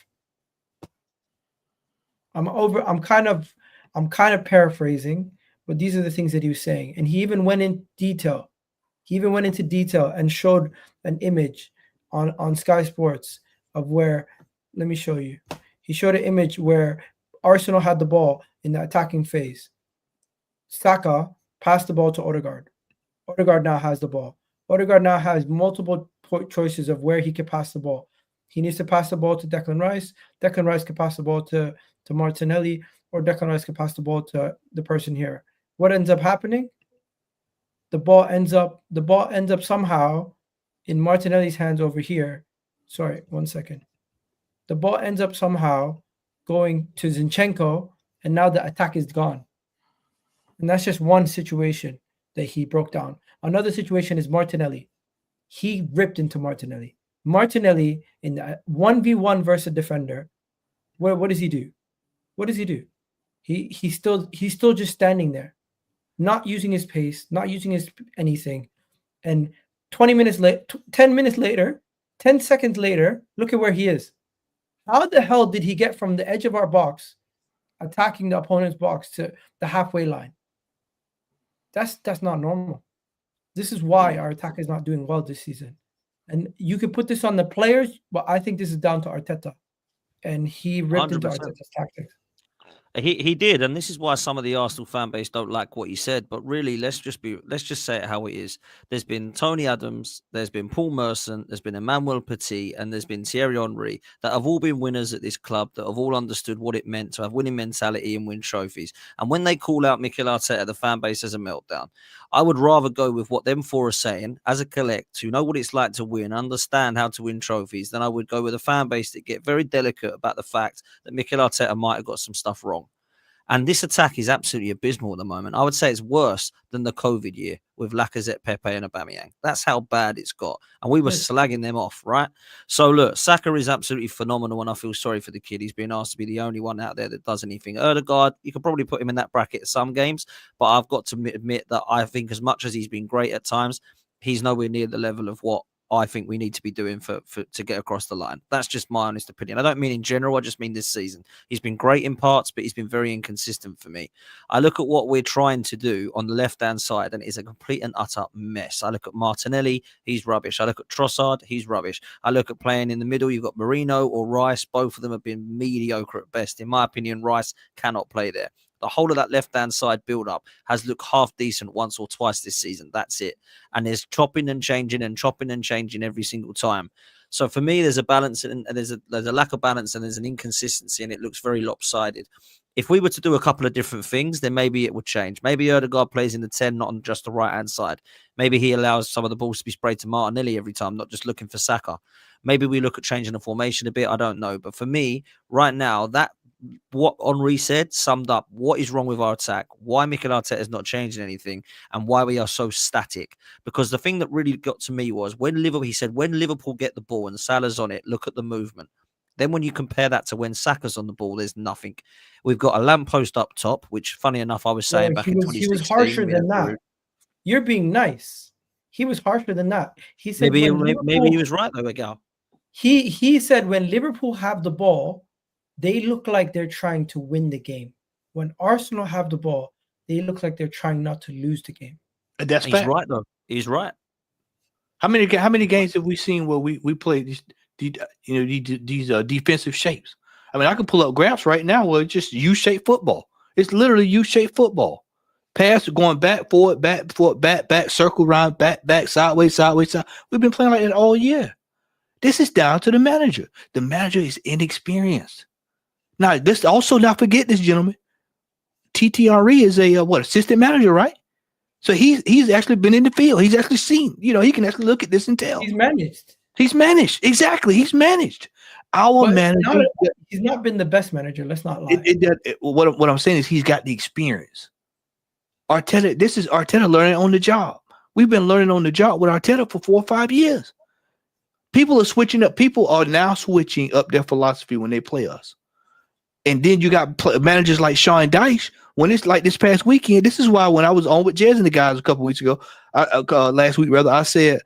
I'm kind of paraphrasing, but these are the things that he was saying. And he even went in detail. He even went into detail and showed an image on Sky Sports of where, let me show you. He showed an image where Arsenal had the ball in the attacking phase. Saka passed the ball to Odegaard. Odegaard now has the ball. Odegaard now has multiple choices of where he can pass the ball. He needs to pass the ball to Declan Rice. Declan Rice can pass the ball to Martinelli, or Declan Rice can pass the ball to the person here. What ends up happening? The ball ends up somehow in Martinelli's hands over here. Sorry, 1 second. The ball ends up somehow going to Zinchenko, and now the attack is gone. And that's just one situation that he broke down. Another situation is Martinelli. He ripped into Martinelli. Martinelli in the 1v1 versus a defender. What does he do? What does he do? He's still just standing there, not using his pace, not using his anything. And 20 minutes later, 10 minutes later, 10 seconds later, look at where he is. How the hell did he get from the edge of our box, attacking the opponent's box, to the halfway line? That's not normal. This is why our attack is not doing well this season. And you could put this on the players, but I think this is down to Arteta. And he ripped 100%. Into Arteta's tactics. He did, and this is why some of the Arsenal fan base don't like what he said. But really, let's just say it how it is. There's been Tony Adams, there's been Paul Merson, there's been Emmanuel Petit, and there's been Thierry Henry that have all been winners at this club, that have all understood what it meant to have winning mentality and win trophies. And when they call out Mikel Arteta, the fan base has a meltdown. I would rather go with what them four are saying as a collect, who know what it's like to win, understand how to win trophies, than I would go with a fan base that get very delicate about the fact that Mikel Arteta might have got some stuff wrong. And this attack is absolutely abysmal at the moment. I would say it's worse than the COVID year with Lacazette, Pepe, and Aubameyang. That's how bad it's got. And we were slagging them off, right? So look, Saka is absolutely phenomenal, and I feel sorry for the kid. He's been asked to be the only one out there that does anything. Odegaard, you could probably put him in that bracket at some games, but I've got to admit that I think as much as he's been great at times, he's nowhere near the level of what I think we need to be doing for to get across the line. That's just my honest opinion. I don't mean in general. I just mean this season. He's been great in parts, but he's been very inconsistent for me. I look at what we're trying to do on the left-hand side, and it's a complete and utter mess. I look at Martinelli, he's rubbish. I look at Trossard, he's rubbish. I look at playing in the middle. You've got Marino or Rice. Both of them have been mediocre at best. In my opinion, Rice cannot play there. The whole of that left-hand side build-up has looked half decent once or twice this season. That's it. And there's chopping and changing every single time. So for me, there's a balance and there's a lack of balance and there's an inconsistency, and it looks very lopsided. If we were to do a couple of different things, then maybe it would change. Maybe Odegaard plays in the 10, not on just the right-hand side. Maybe he allows some of the balls to be sprayed to Martinelli every time, not just looking for Saka. Maybe we look at changing the formation a bit. I don't know. But for me, right now, what Henry said summed up what is wrong with our attack, why Mikel Arteta is not changing anything, and why we are so static. Because the thing that really got to me was he said, when Liverpool get the ball and Salah's on it, look at the movement. Then when you compare that to when Saka's on the ball, there's nothing. We've got a lamppost up top, which, funny enough, I was saying back in 2016. He was harsher than that. You're being nice. He was harsher than that. He said maybe he was right though, Miguel. He said when Liverpool have the ball, they look like they're trying to win the game. When Arsenal have the ball, they look like they're trying not to lose the game. That's He's right, though. He's right. How many games have we seen where we played these defensive shapes? I mean, I can pull up graphs right now where it's just U-shaped football. It's literally U-shaped football. Pass going back, forward, back, circle round, back, sideways. We've been playing like that all year. This is down to the manager. The manager is inexperienced. Now, let's also not forget this, gentlemen. Thierry is a assistant manager, right? So he's actually been in the field. He's actually seen, he can actually look at this and tell. He's managed. Exactly. He's managed. Our manager. He's not been the best manager. Let's not lie. What I'm saying is he's got the experience. Arteta, this is Arteta learning on the job. We've been learning on the job with Arteta for 4 or 5 years. People are switching up. People are now switching up their philosophy when they play us. And then you got managers like Sean Dyche. When it's like this past weekend, this is why when I was on with Jez and the guys a couple weeks ago, last week rather, I said,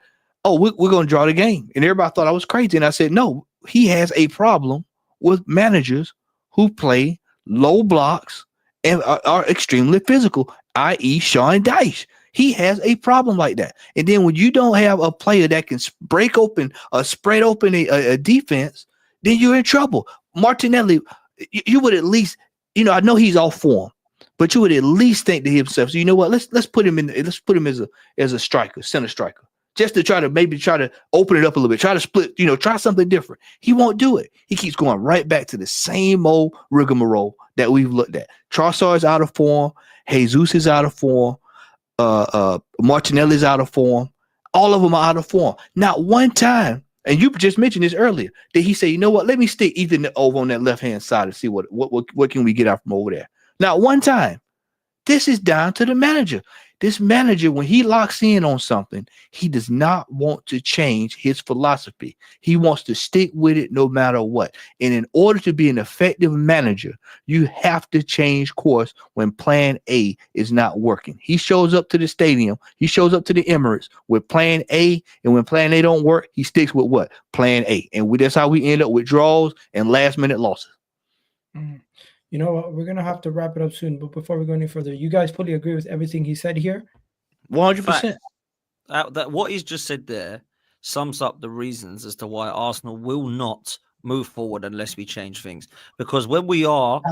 "Oh, we're going to draw the game," and everybody thought I was crazy. And I said, "No, he has a problem with managers who play low blocks and are extremely physical, i.e., Sean Dyche. He has a problem like that. And then when you don't have a player that can break open or spread open a defense, then you're in trouble. Martinelli, you would at least, I know he's off form, but you would at least think to himself, so you know what? Let's put him as a striker, center striker, just to try to open it up a little bit, try to split, try something different. He won't do it. He keeps going right back to the same old rigmarole that we've looked at. Trossard's out of form. Jesus is out of form. Martinelli's out of form. All of them are out of form. Not one time, and you just mentioned this earlier, did he say, you know what? Let me stick Ethan over on that left-hand side and see what can we get out from over there. Not one time. This is down to the manager. This manager, when he locks in on something, he does not want to change his philosophy. He wants to stick with it no matter what. And in order to be an effective manager, you have to change course when plan A is not working. He shows up to the stadium. He shows up to the Emirates with plan A. And when plan A don't work, he sticks with what? Plan A. And that's how we end up with draws and last-minute losses. Mm-hmm. You know what? We're going to have to wrap it up soon. But before we go any further, you guys fully agree with everything he said here? 100%. That what he's just said there sums up the reasons as to why Arsenal will not move forward unless we change things. Because when we are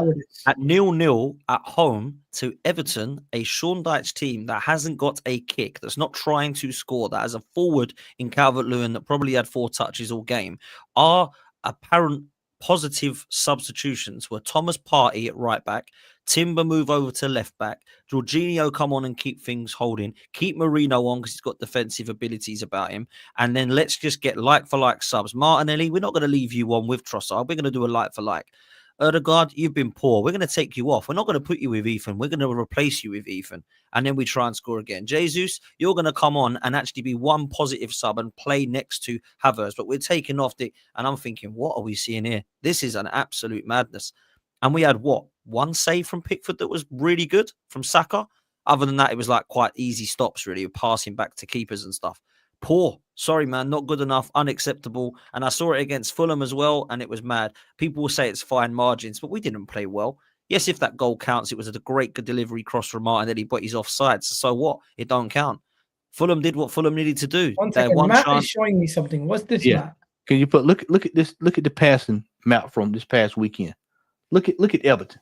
at 0-0 at home to Everton, a Sean Dyche team that hasn't got a kick, that's not trying to score, that has a forward in Calvert-Lewin that probably had 4 touches all game, our apparent positive substitutions were Thomas Partey at right back, Timber move over to left back, Jorginho come on and keep things holding, keep Marino on because he's got defensive abilities about him, and then let's just get like-for-like subs. Martinelli, we're not going to leave you on with Trossard. We're going to do a like-for-like. Odegaard, you've been poor. We're going to take you off. We're not going to put you with Ethan. We're going to replace you with Ethan. And then we try and score again. Jesus, you're going to come on and actually be one positive sub and play next to Havertz. But we're taking off and I'm thinking, what are we seeing here? This is an absolute madness. And we had one save from Pickford that was really good from Saka. Other than that, it was like quite easy stops, really, passing back to keepers and stuff. Poor. Sorry, man. Not good enough. Unacceptable. And I saw it against Fulham as well, and it was mad. People will say it's fine margins, but we didn't play well. Yes, if that goal counts, it was a great delivery cross from Martinelli, but he's offside. So what? It don't count. Fulham did what Fulham needed to do. One second. Matt is showing me something. What's this, Matt? Can you look at this? Look at the passing map from this past weekend. Look at Everton.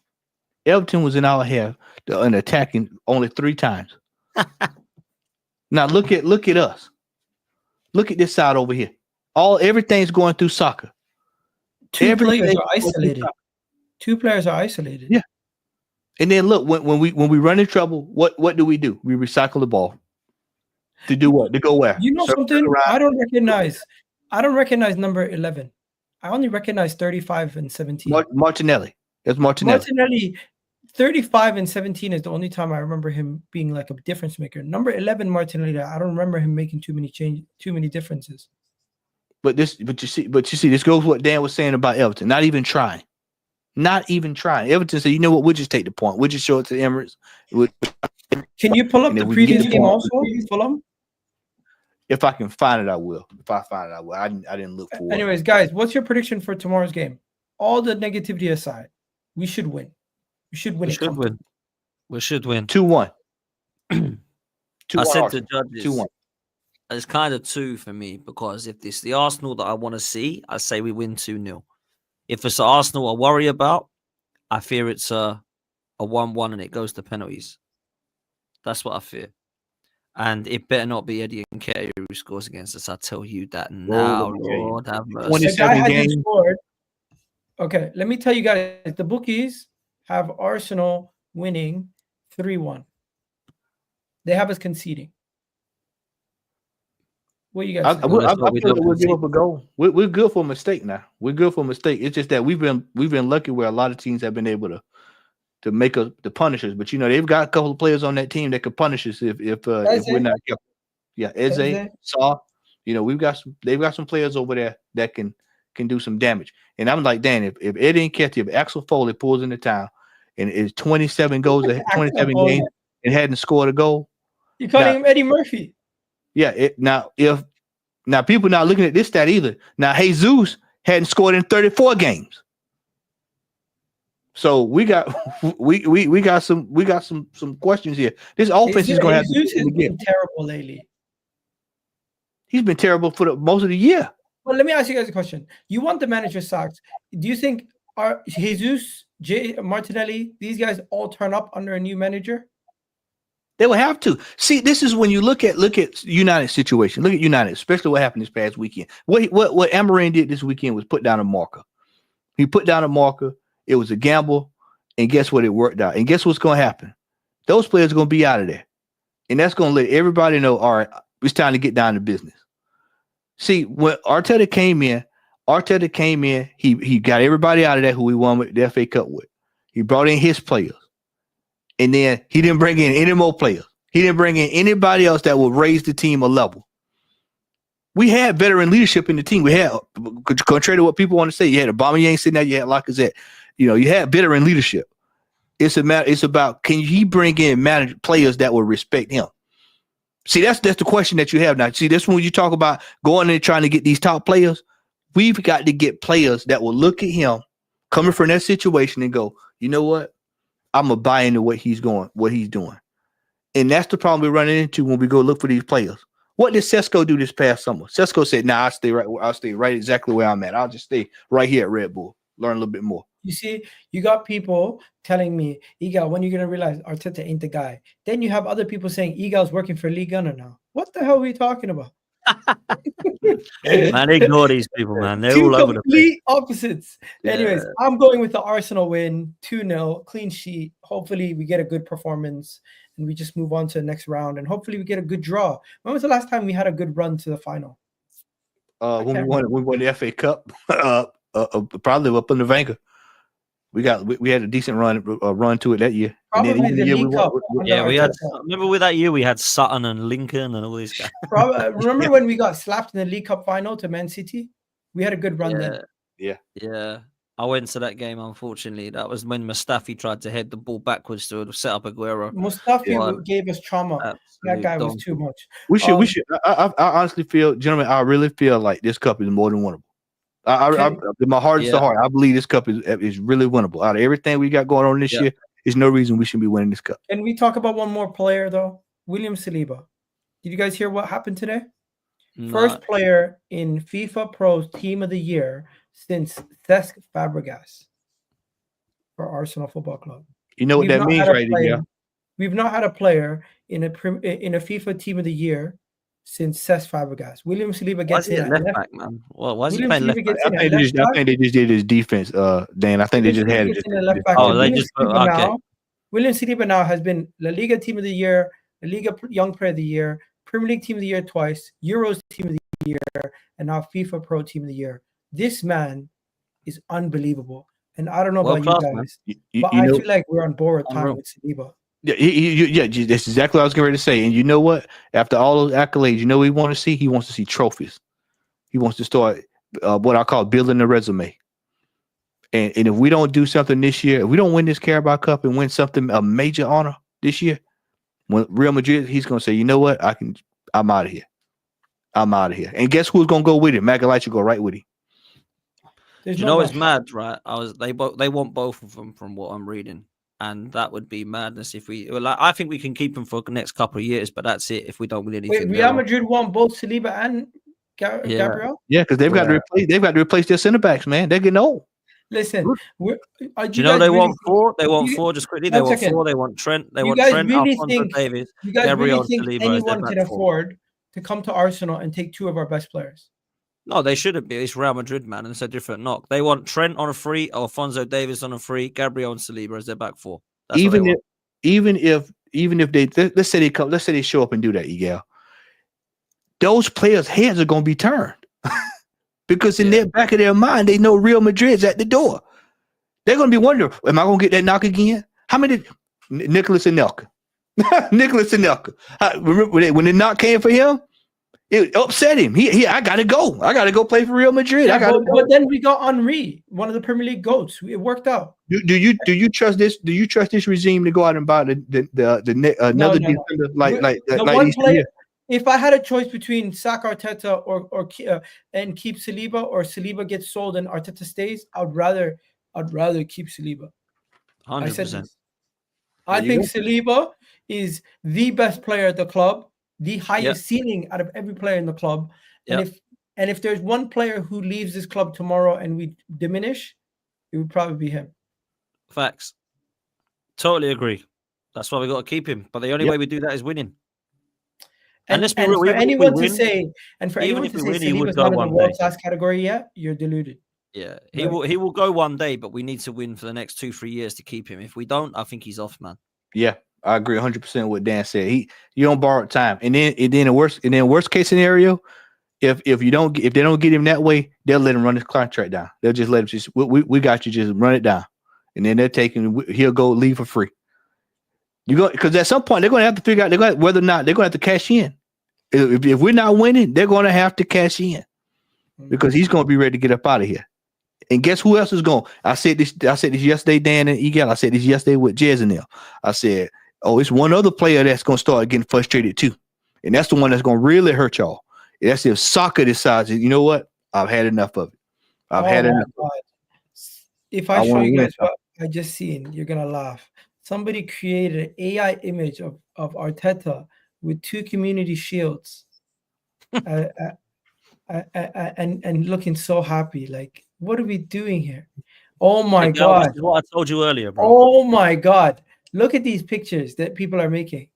Everton was in our half and attacking only 3 times. Now look at us. Look at this side over here. Everything's going through soccer. Two players are isolated. Yeah. And then look, when we run in trouble, what do? We recycle the ball. To do what? To go where? You know something? I don't recognize number 11. I only recognize 35 and 17. Martinelli. That's Martinelli. Martinelli, 35 and 17 is the only time I remember him being like a difference maker. Number 11, Martinelli, I don't remember him making too many differences. But you see, this goes what Dan was saying about Everton. Not even trying. Everton said, you know what? We'll just take the point. We'll just show it to the Emirates. Can you pull up the previous game also, Fulham? If I can find it, I will. If I find it, I will. I didn't look for it. Anyways, guys, what's your prediction for tomorrow's game? All the negativity aside, we should win. We should win. We should win. 2-1. I said to judges. 2-1. It's kind of 2 for me, because if it's the Arsenal that I want to see, I say we win 2-0. If it's the Arsenal I worry about, I fear it's a 1-1 and it goes to penalties. That's what I fear. And it better not be Eddie Nketiah who scores against us. I tell you that now, Lord have mercy. The guy 27 hasn't games. scored. Okay, let me tell you guys, the bookies have Arsenal winning 3-1. They have us conceding. What you guys think? I feel like we'll give up a goal. We're good for a mistake now. We're good for a mistake. It's just that we've been lucky where a lot of teams have been able to make us the punishers. But you know, they've got a couple of players on that team that could punish us if we're not careful. Yeah, Eze, Saw. You know, they've got some players over there that can do some damage. And I'm like, Dan, if Eddie Nketiah, if Axel Foley pulls into town and is 27 goals, 27 games and hadn't scored a goal, you're calling him Eddie Murphy. Yeah. Now people not looking at this stat either. Now Jesus hadn't scored in 34 games. So we got some questions here. This offense is going to have Jesus has been terrible lately. He's been terrible for most of the year. Well, let me ask you guys a question. You want the manager sacked. Do you think Jesus, Martinelli, these guys all turn up under a new manager? They will have to. See, this is when you look at United's situation. Look at United, especially what happened this past weekend. What Amarin did this weekend was put down a marker. He put down a marker. It was a gamble, and guess what? It worked out. And guess what's going to happen? Those players are going to be out of there, and that's going to let everybody know, all right, it's time to get down to business. See, when Arteta came in, he got everybody out of there who he won with the FA Cup with. He brought in his players. And then he didn't bring in any more players. He didn't bring in anybody else that would raise the team a level. We had veteran leadership in the team. We had, contrary to what people want to say, you had Aubameyang sitting there, you had Lacazette. You know, you had veteran leadership. It's about can he bring in players that will respect him? See, that's the question that you have now. See, that's when you talk about going in and trying to get these top players. We've got to get players that will look at him coming from that situation and go, you know what? I'm gonna buy into what he's doing. And that's the problem we're running into when we go look for these players. What did Sesko do this past summer? Sesko said, nah, I'll stay right exactly where I'm at. I'll just stay right here at Red Bull, learn a little bit more. You see, you got people telling me, Egal, when are you going to realize Arteta ain't the guy? Then you have other people saying Egal's working for Lee Gunner now. What the hell are we talking about? Man, ignore these people, man. They're all over the place. Complete opposites. Yeah. Anyways, I'm going with the Arsenal win, 2-0, clean sheet. Hopefully we get a good performance and we just move on to the next round. And hopefully we get a good draw. When was the last time we had a good run to the final? When we won the FA Cup, probably up in the Wenger. We had a decent run to it that year. Probably and then the League Cup. We had. Remember with that year we had Sutton and Lincoln and all these guys. Remember when we got slapped in the League Cup final to Man City? We had a good run then. Yeah. I went to that game. Unfortunately, that was when Mustafi tried to head the ball backwards to set up Aguero. Mustafi gave us trauma. That guy was too much. We should. I honestly feel, gentlemen, I really feel like this cup is more than winnable. My heart is the heart. I believe this cup is really winnable. Out of everything we got going on this year, there's no reason we shouldn't be winning this cup. Can we talk about one more player though? William Saliba. Did you guys hear what happened today? No. First player in FIFA Pro's Team of the Year since Cesc Fabregas for Arsenal Football Club. You know what that means, right? Yeah. We've not had a player in a FIFA Team of the Year since Cesc Fabregas. William Saliba gets in left back, man. Well, why is he playing left back? I think they just did his defense, Dan. I think they just had it. William Saliba now has been La Liga Team of the Year, La Liga Young Player of the Year, Premier League Team of the Year twice, Euros Team of the Year, and now FIFA Pro Team of the Year. This man is unbelievable. And I don't know about you guys, but I feel like we're on borrowed time with Saliba. Yeah, that's exactly what I was getting ready to say. And you know what? After all those accolades, you know what he wants to see? He wants to see trophies. He wants to start what I call building a resume. And if we don't do something this year, if we don't win this Carabao Cup and win a major honor this year, when Real Madrid, he's going to say, you know what? I'm out of here. I'm out of here. And guess who's going to go with him? Magalhaes go right with him. You know, it's mad, right? They want both of them from what I'm reading. and that would be madness if we. Well, I think we can keep him for the next couple of years, but that's it. If we don't win anything, Wait, Real Madrid want both Saliba and Yeah. Gabriel? Yeah, because they've got to replace their center backs, man. They're getting old. Listen, do you know they want four? They want four. Just quickly, they want four. They want Trent. They want Trent, Alphonso Davies, you guys Gabriel, really think Saliba as their anyone back can four. afford to come to Arsenal and take two of our best players? No, they shouldn't be. It's Real Madrid, man, and it's a different knock. They want Trent on a free, Alphonso Davies on a free, Gabriel and Saliba as their back four. That's Even if they let's say they show up and do that, Miguel, those players' heads are going to be turned because in their back of their mind they know Real Madrid's at the door. They're going to be wondering, am I going to get that knock again? How many? Nicholas Anelka. Nicholas Anelka. Remember when the knock came for him? It upset him. I gotta go. I gotta go play for Real Madrid. Yeah, but then we got Henry, one of the Premier League goats. It worked out. Do you trust this? Do you trust this regime to go out and buy another defender like one player? If I had a choice between sack Arteta and keep Saliba, or Saliba gets sold and Arteta stays, I'd rather keep Saliba. 100%. I think Saliba is the best player at the club. The highest ceiling out of every player in the club. And if there's one player who leaves this club tomorrow and we diminish, it would probably be him. Facts. Totally agree. That's why we got to keep him. But the only way we do that is winning. And let's be real. For anyone to say Saliba's not in the world class category yet, you're deluded. Yeah, he will go one day, but we need to win for the next 2-3 years to keep him. If we don't, I think he's off, man. Yeah. I agree 100% with what Dan said. You don't borrow time, and then worst case scenario, if they don't get him that way, they'll let him run his contract down. They'll just let him we got you, just run it down, and then they're he'll go leave for free. You go because at some point they're going to have to figure out whether or not they're going to have to cash in. If we're not winning, they're going to have to cash in because he's going to be ready to get up out of here. And guess who else is going? I said this yesterday, Dan and Miguel. I said this yesterday with Jez and them. I said, oh, it's one other player that's going to start getting frustrated too. And that's the one that's going to really hurt y'all. That's if soccer decides, you know what? I've had enough of it. I've had enough. If I show you guys what I just seen, you're going to laugh. Somebody created an AI image of Arteta with 2 community shields and looking so happy. Like, what are we doing here? Oh, my God. This is what I told you earlier, bro. Oh, my God. Look at these pictures that people are making.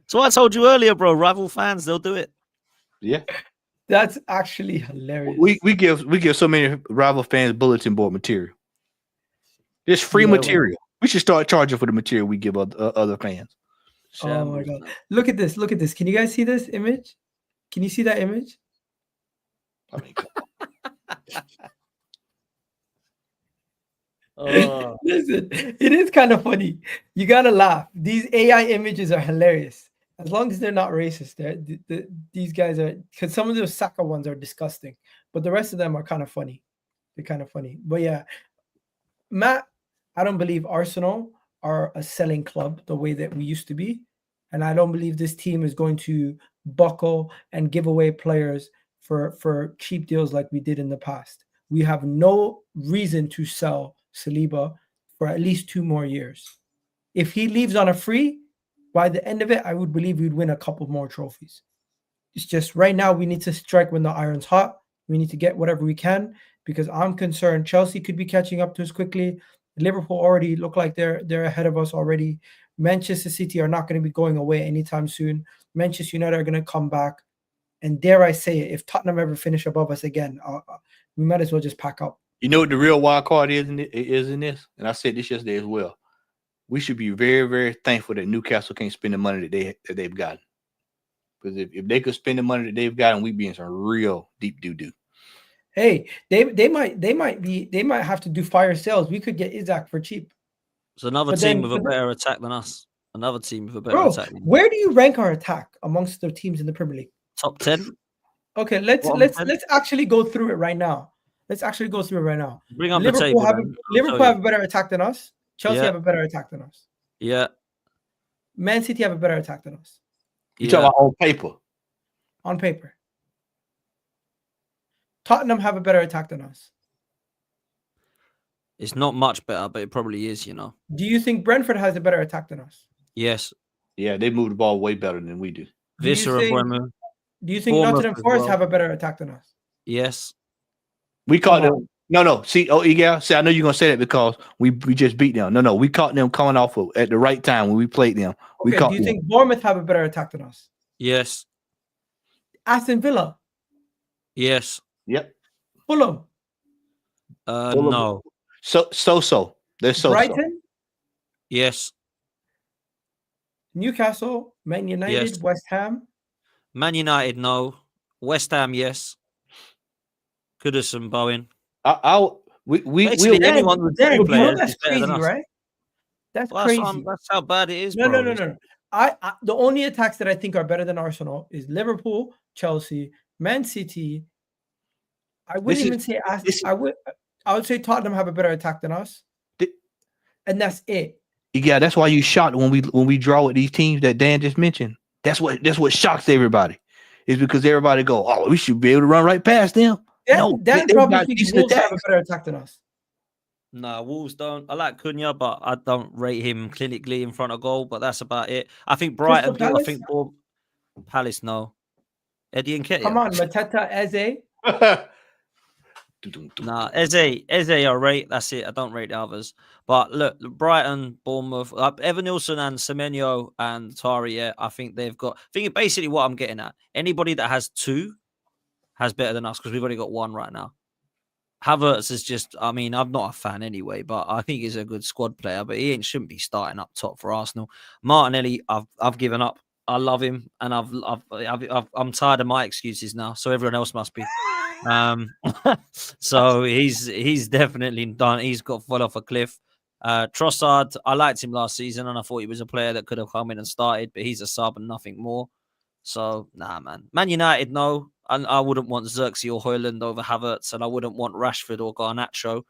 So I told you earlier, bro. Rival fans, they'll do it. Yeah, that's actually hilarious. We give so many rival fans bulletin board material. It's free material. We should start charging for the material we give other fans. Oh my God! Look at this! Look at this! Can you guys see this image? Can you see that image? I mean, listen, it is kind of funny. You gotta laugh. These AI images are hilarious. As long as they're not racist, these guys are, because some of those Saka ones are disgusting, but the rest of them are kind of funny. They're kind of funny. But yeah, Matt, I don't believe Arsenal are a selling club the way that we used to be, and I don't believe this team is going to buckle and give away players for cheap deals like we did in the past. We have no reason to sell Saliba for at least 2 more years. If he leaves on a free, by the end of it, I would believe we'd win a couple more trophies. It's just right now we need to strike when the iron's hot. We need to get whatever we can, because I'm concerned Chelsea could be catching up to us quickly. Liverpool already look like they're ahead of us already. Manchester City are not going to be going away anytime soon. Manchester United are going to come back. And dare I say it, if Tottenham ever finish above us again, we might as well just pack up. You know what the real wild card is in this? And I said this yesterday as well. We should be very, very thankful that Newcastle can't spend the money that they've gotten. Because if they could spend the money that they've gotten, we'd be in some real deep doo-doo. Hey, they might have to do fire sales. We could get Isaac for cheap. It's another team with a better attack than us. Another team with a better attack. Where do you rank our attack amongst the teams in the Premier League? Top 10. Okay, let's actually go through it right now. Bring up the table. Liverpool have a better attack than us. Chelsea have a better attack than us. Yeah. Man City have a better attack than us. You talking about on paper? On paper. Tottenham have a better attack than us. It's not much better, but it probably is, you know. Do you think Brentford has a better attack than us? Yes. Yeah, they move the ball way better than we do. Do you Viscera think, Bremer. do you think Bournemouth Nottingham as Forest well. have a better attack than us? Yes. We caught Come them. No. See, Egal. See, I know you're gonna say that because we just beat them. No. We caught them coming off of at the right time when we played them. We Okay, caught do you them. think Bournemouth have a better attack than us? Yes. Aston Villa, Yes. Yep. Fulham, No. So. They're so. Brighton, Yes. Newcastle, Man United, Yes. West Ham. Man United, no. West Ham, yes. Goodison, Bowen. We Basically, anyone with Dan, two you know players that's is better than crazy, us. right? That's Well, crazy. that's how bad it is, No. bro. I the only attacks that I think are better than Arsenal is Liverpool, Chelsea, Man City. I wouldn't even say I would say Tottenham have a better attack than us, and that's it. Yeah, that's why you shocked when we draw with these teams that Dan just mentioned. That's what shocks everybody. Is because everybody go, oh, we should be able to run right past them. Dan they probably got thinks decent Wolves have a attacks. better attack than us. Nah, Wolves don't. I like Cunha, but I don't rate him clinically in front of goal. But that's about it. I think Brighton do. I Palace? think Palace, no. Eddie Nketiah. Come on, Mateta, Eze. Nah, Eze, I rate. That's it. I don't rate the others. But look, Brighton, Bournemouth, Evan Nilsson and Semenyo and Tari, yeah, I think they've got. I think basically what I'm getting at, anybody that has two has better than us because we've only got one right now. Havertz is just, I mean, I'm not a fan anyway, but I think he's a good squad player, but he shouldn't be starting up top for Arsenal. Martinelli, I've given up. I love him, and I'm tired of my excuses now, so everyone else must be. So he's definitely done. He's got fall off a cliff. Trossard, I liked him last season, and I thought he was a player that could have come in and started, but he's a sub and nothing more. So nah, man. Man United, no. I wouldn't want Xerxes or Højlund over Havertz, and I wouldn't want Rashford or Garnacho.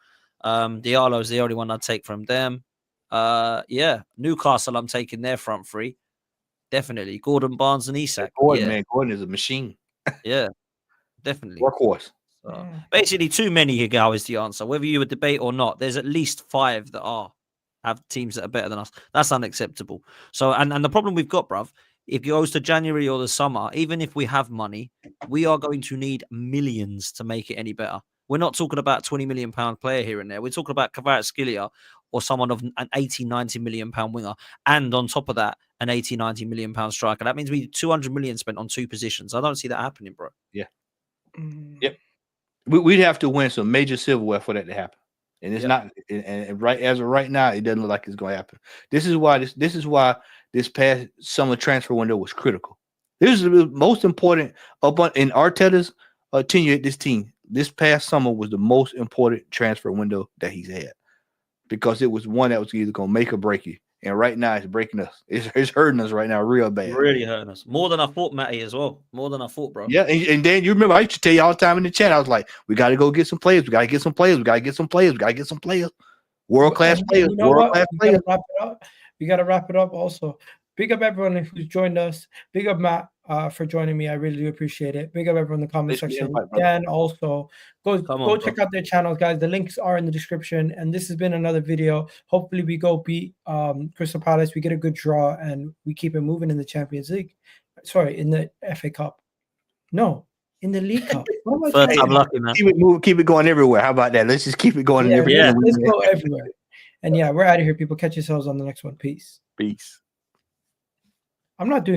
Diallo's the only one I'd take from them. Yeah, Newcastle, I'm taking their front three. Definitely. Gordon, Barnes, and Isak. Man, Gordon is a machine. Yeah, definitely. Workhorse. So, basically, too many Higao is the answer. Whether you would debate or not, there's at least 5 that have teams that are better than us. That's unacceptable. So, and the problem we've got, bruv, if it goes to January or the summer, even if we have money, we are going to need millions to make it any better. We're not talking about £20 million player here and there. We're talking about Kvaratskhelia or someone of an 80, 90 million pound winger. And on top of that, an 80, 90 million pound striker. That means we need 200 million spent on 2 positions. I don't see that happening, bro. Yeah. Yep. We'd have to win some major silverware for that to happen. And it's not, and right as of right now, it doesn't look like it's going to happen. This is why this past summer transfer window was critical. This is the most important in Arteta's tenure at this team. This past summer was the most important transfer window that he's had because it was one that was either going to make or break you. And right now, it's breaking us. It's hurting us right now real bad. Really hurting us. More than I thought, Matty, as well. More than I thought, bro. Yeah, and Dan, you remember I used to tell you all the time in the chat, I was like, we got to go get some players. We got to get some players. We got to get some players. We got to get some players. World-class players. World-class players. We got to wrap it up also. Big up everyone who's joined us. Big up Matt for joining me. I really do appreciate it. Big up everyone in the comment section. Dan also. Go check out their channels, guys. The links are in the description. And this has been another video. Hopefully we go beat Crystal Palace. We get a good draw and we keep it moving in the Champions League. Sorry, in the FA Cup. No, in the League Cup. Third time lucky, man. Keep it going everywhere. How about that? Let's just keep it going everywhere. Yeah, let's go everywhere. And yeah, we're out of here, people. Catch yourselves on the next one. Peace. Peace. I'm not doing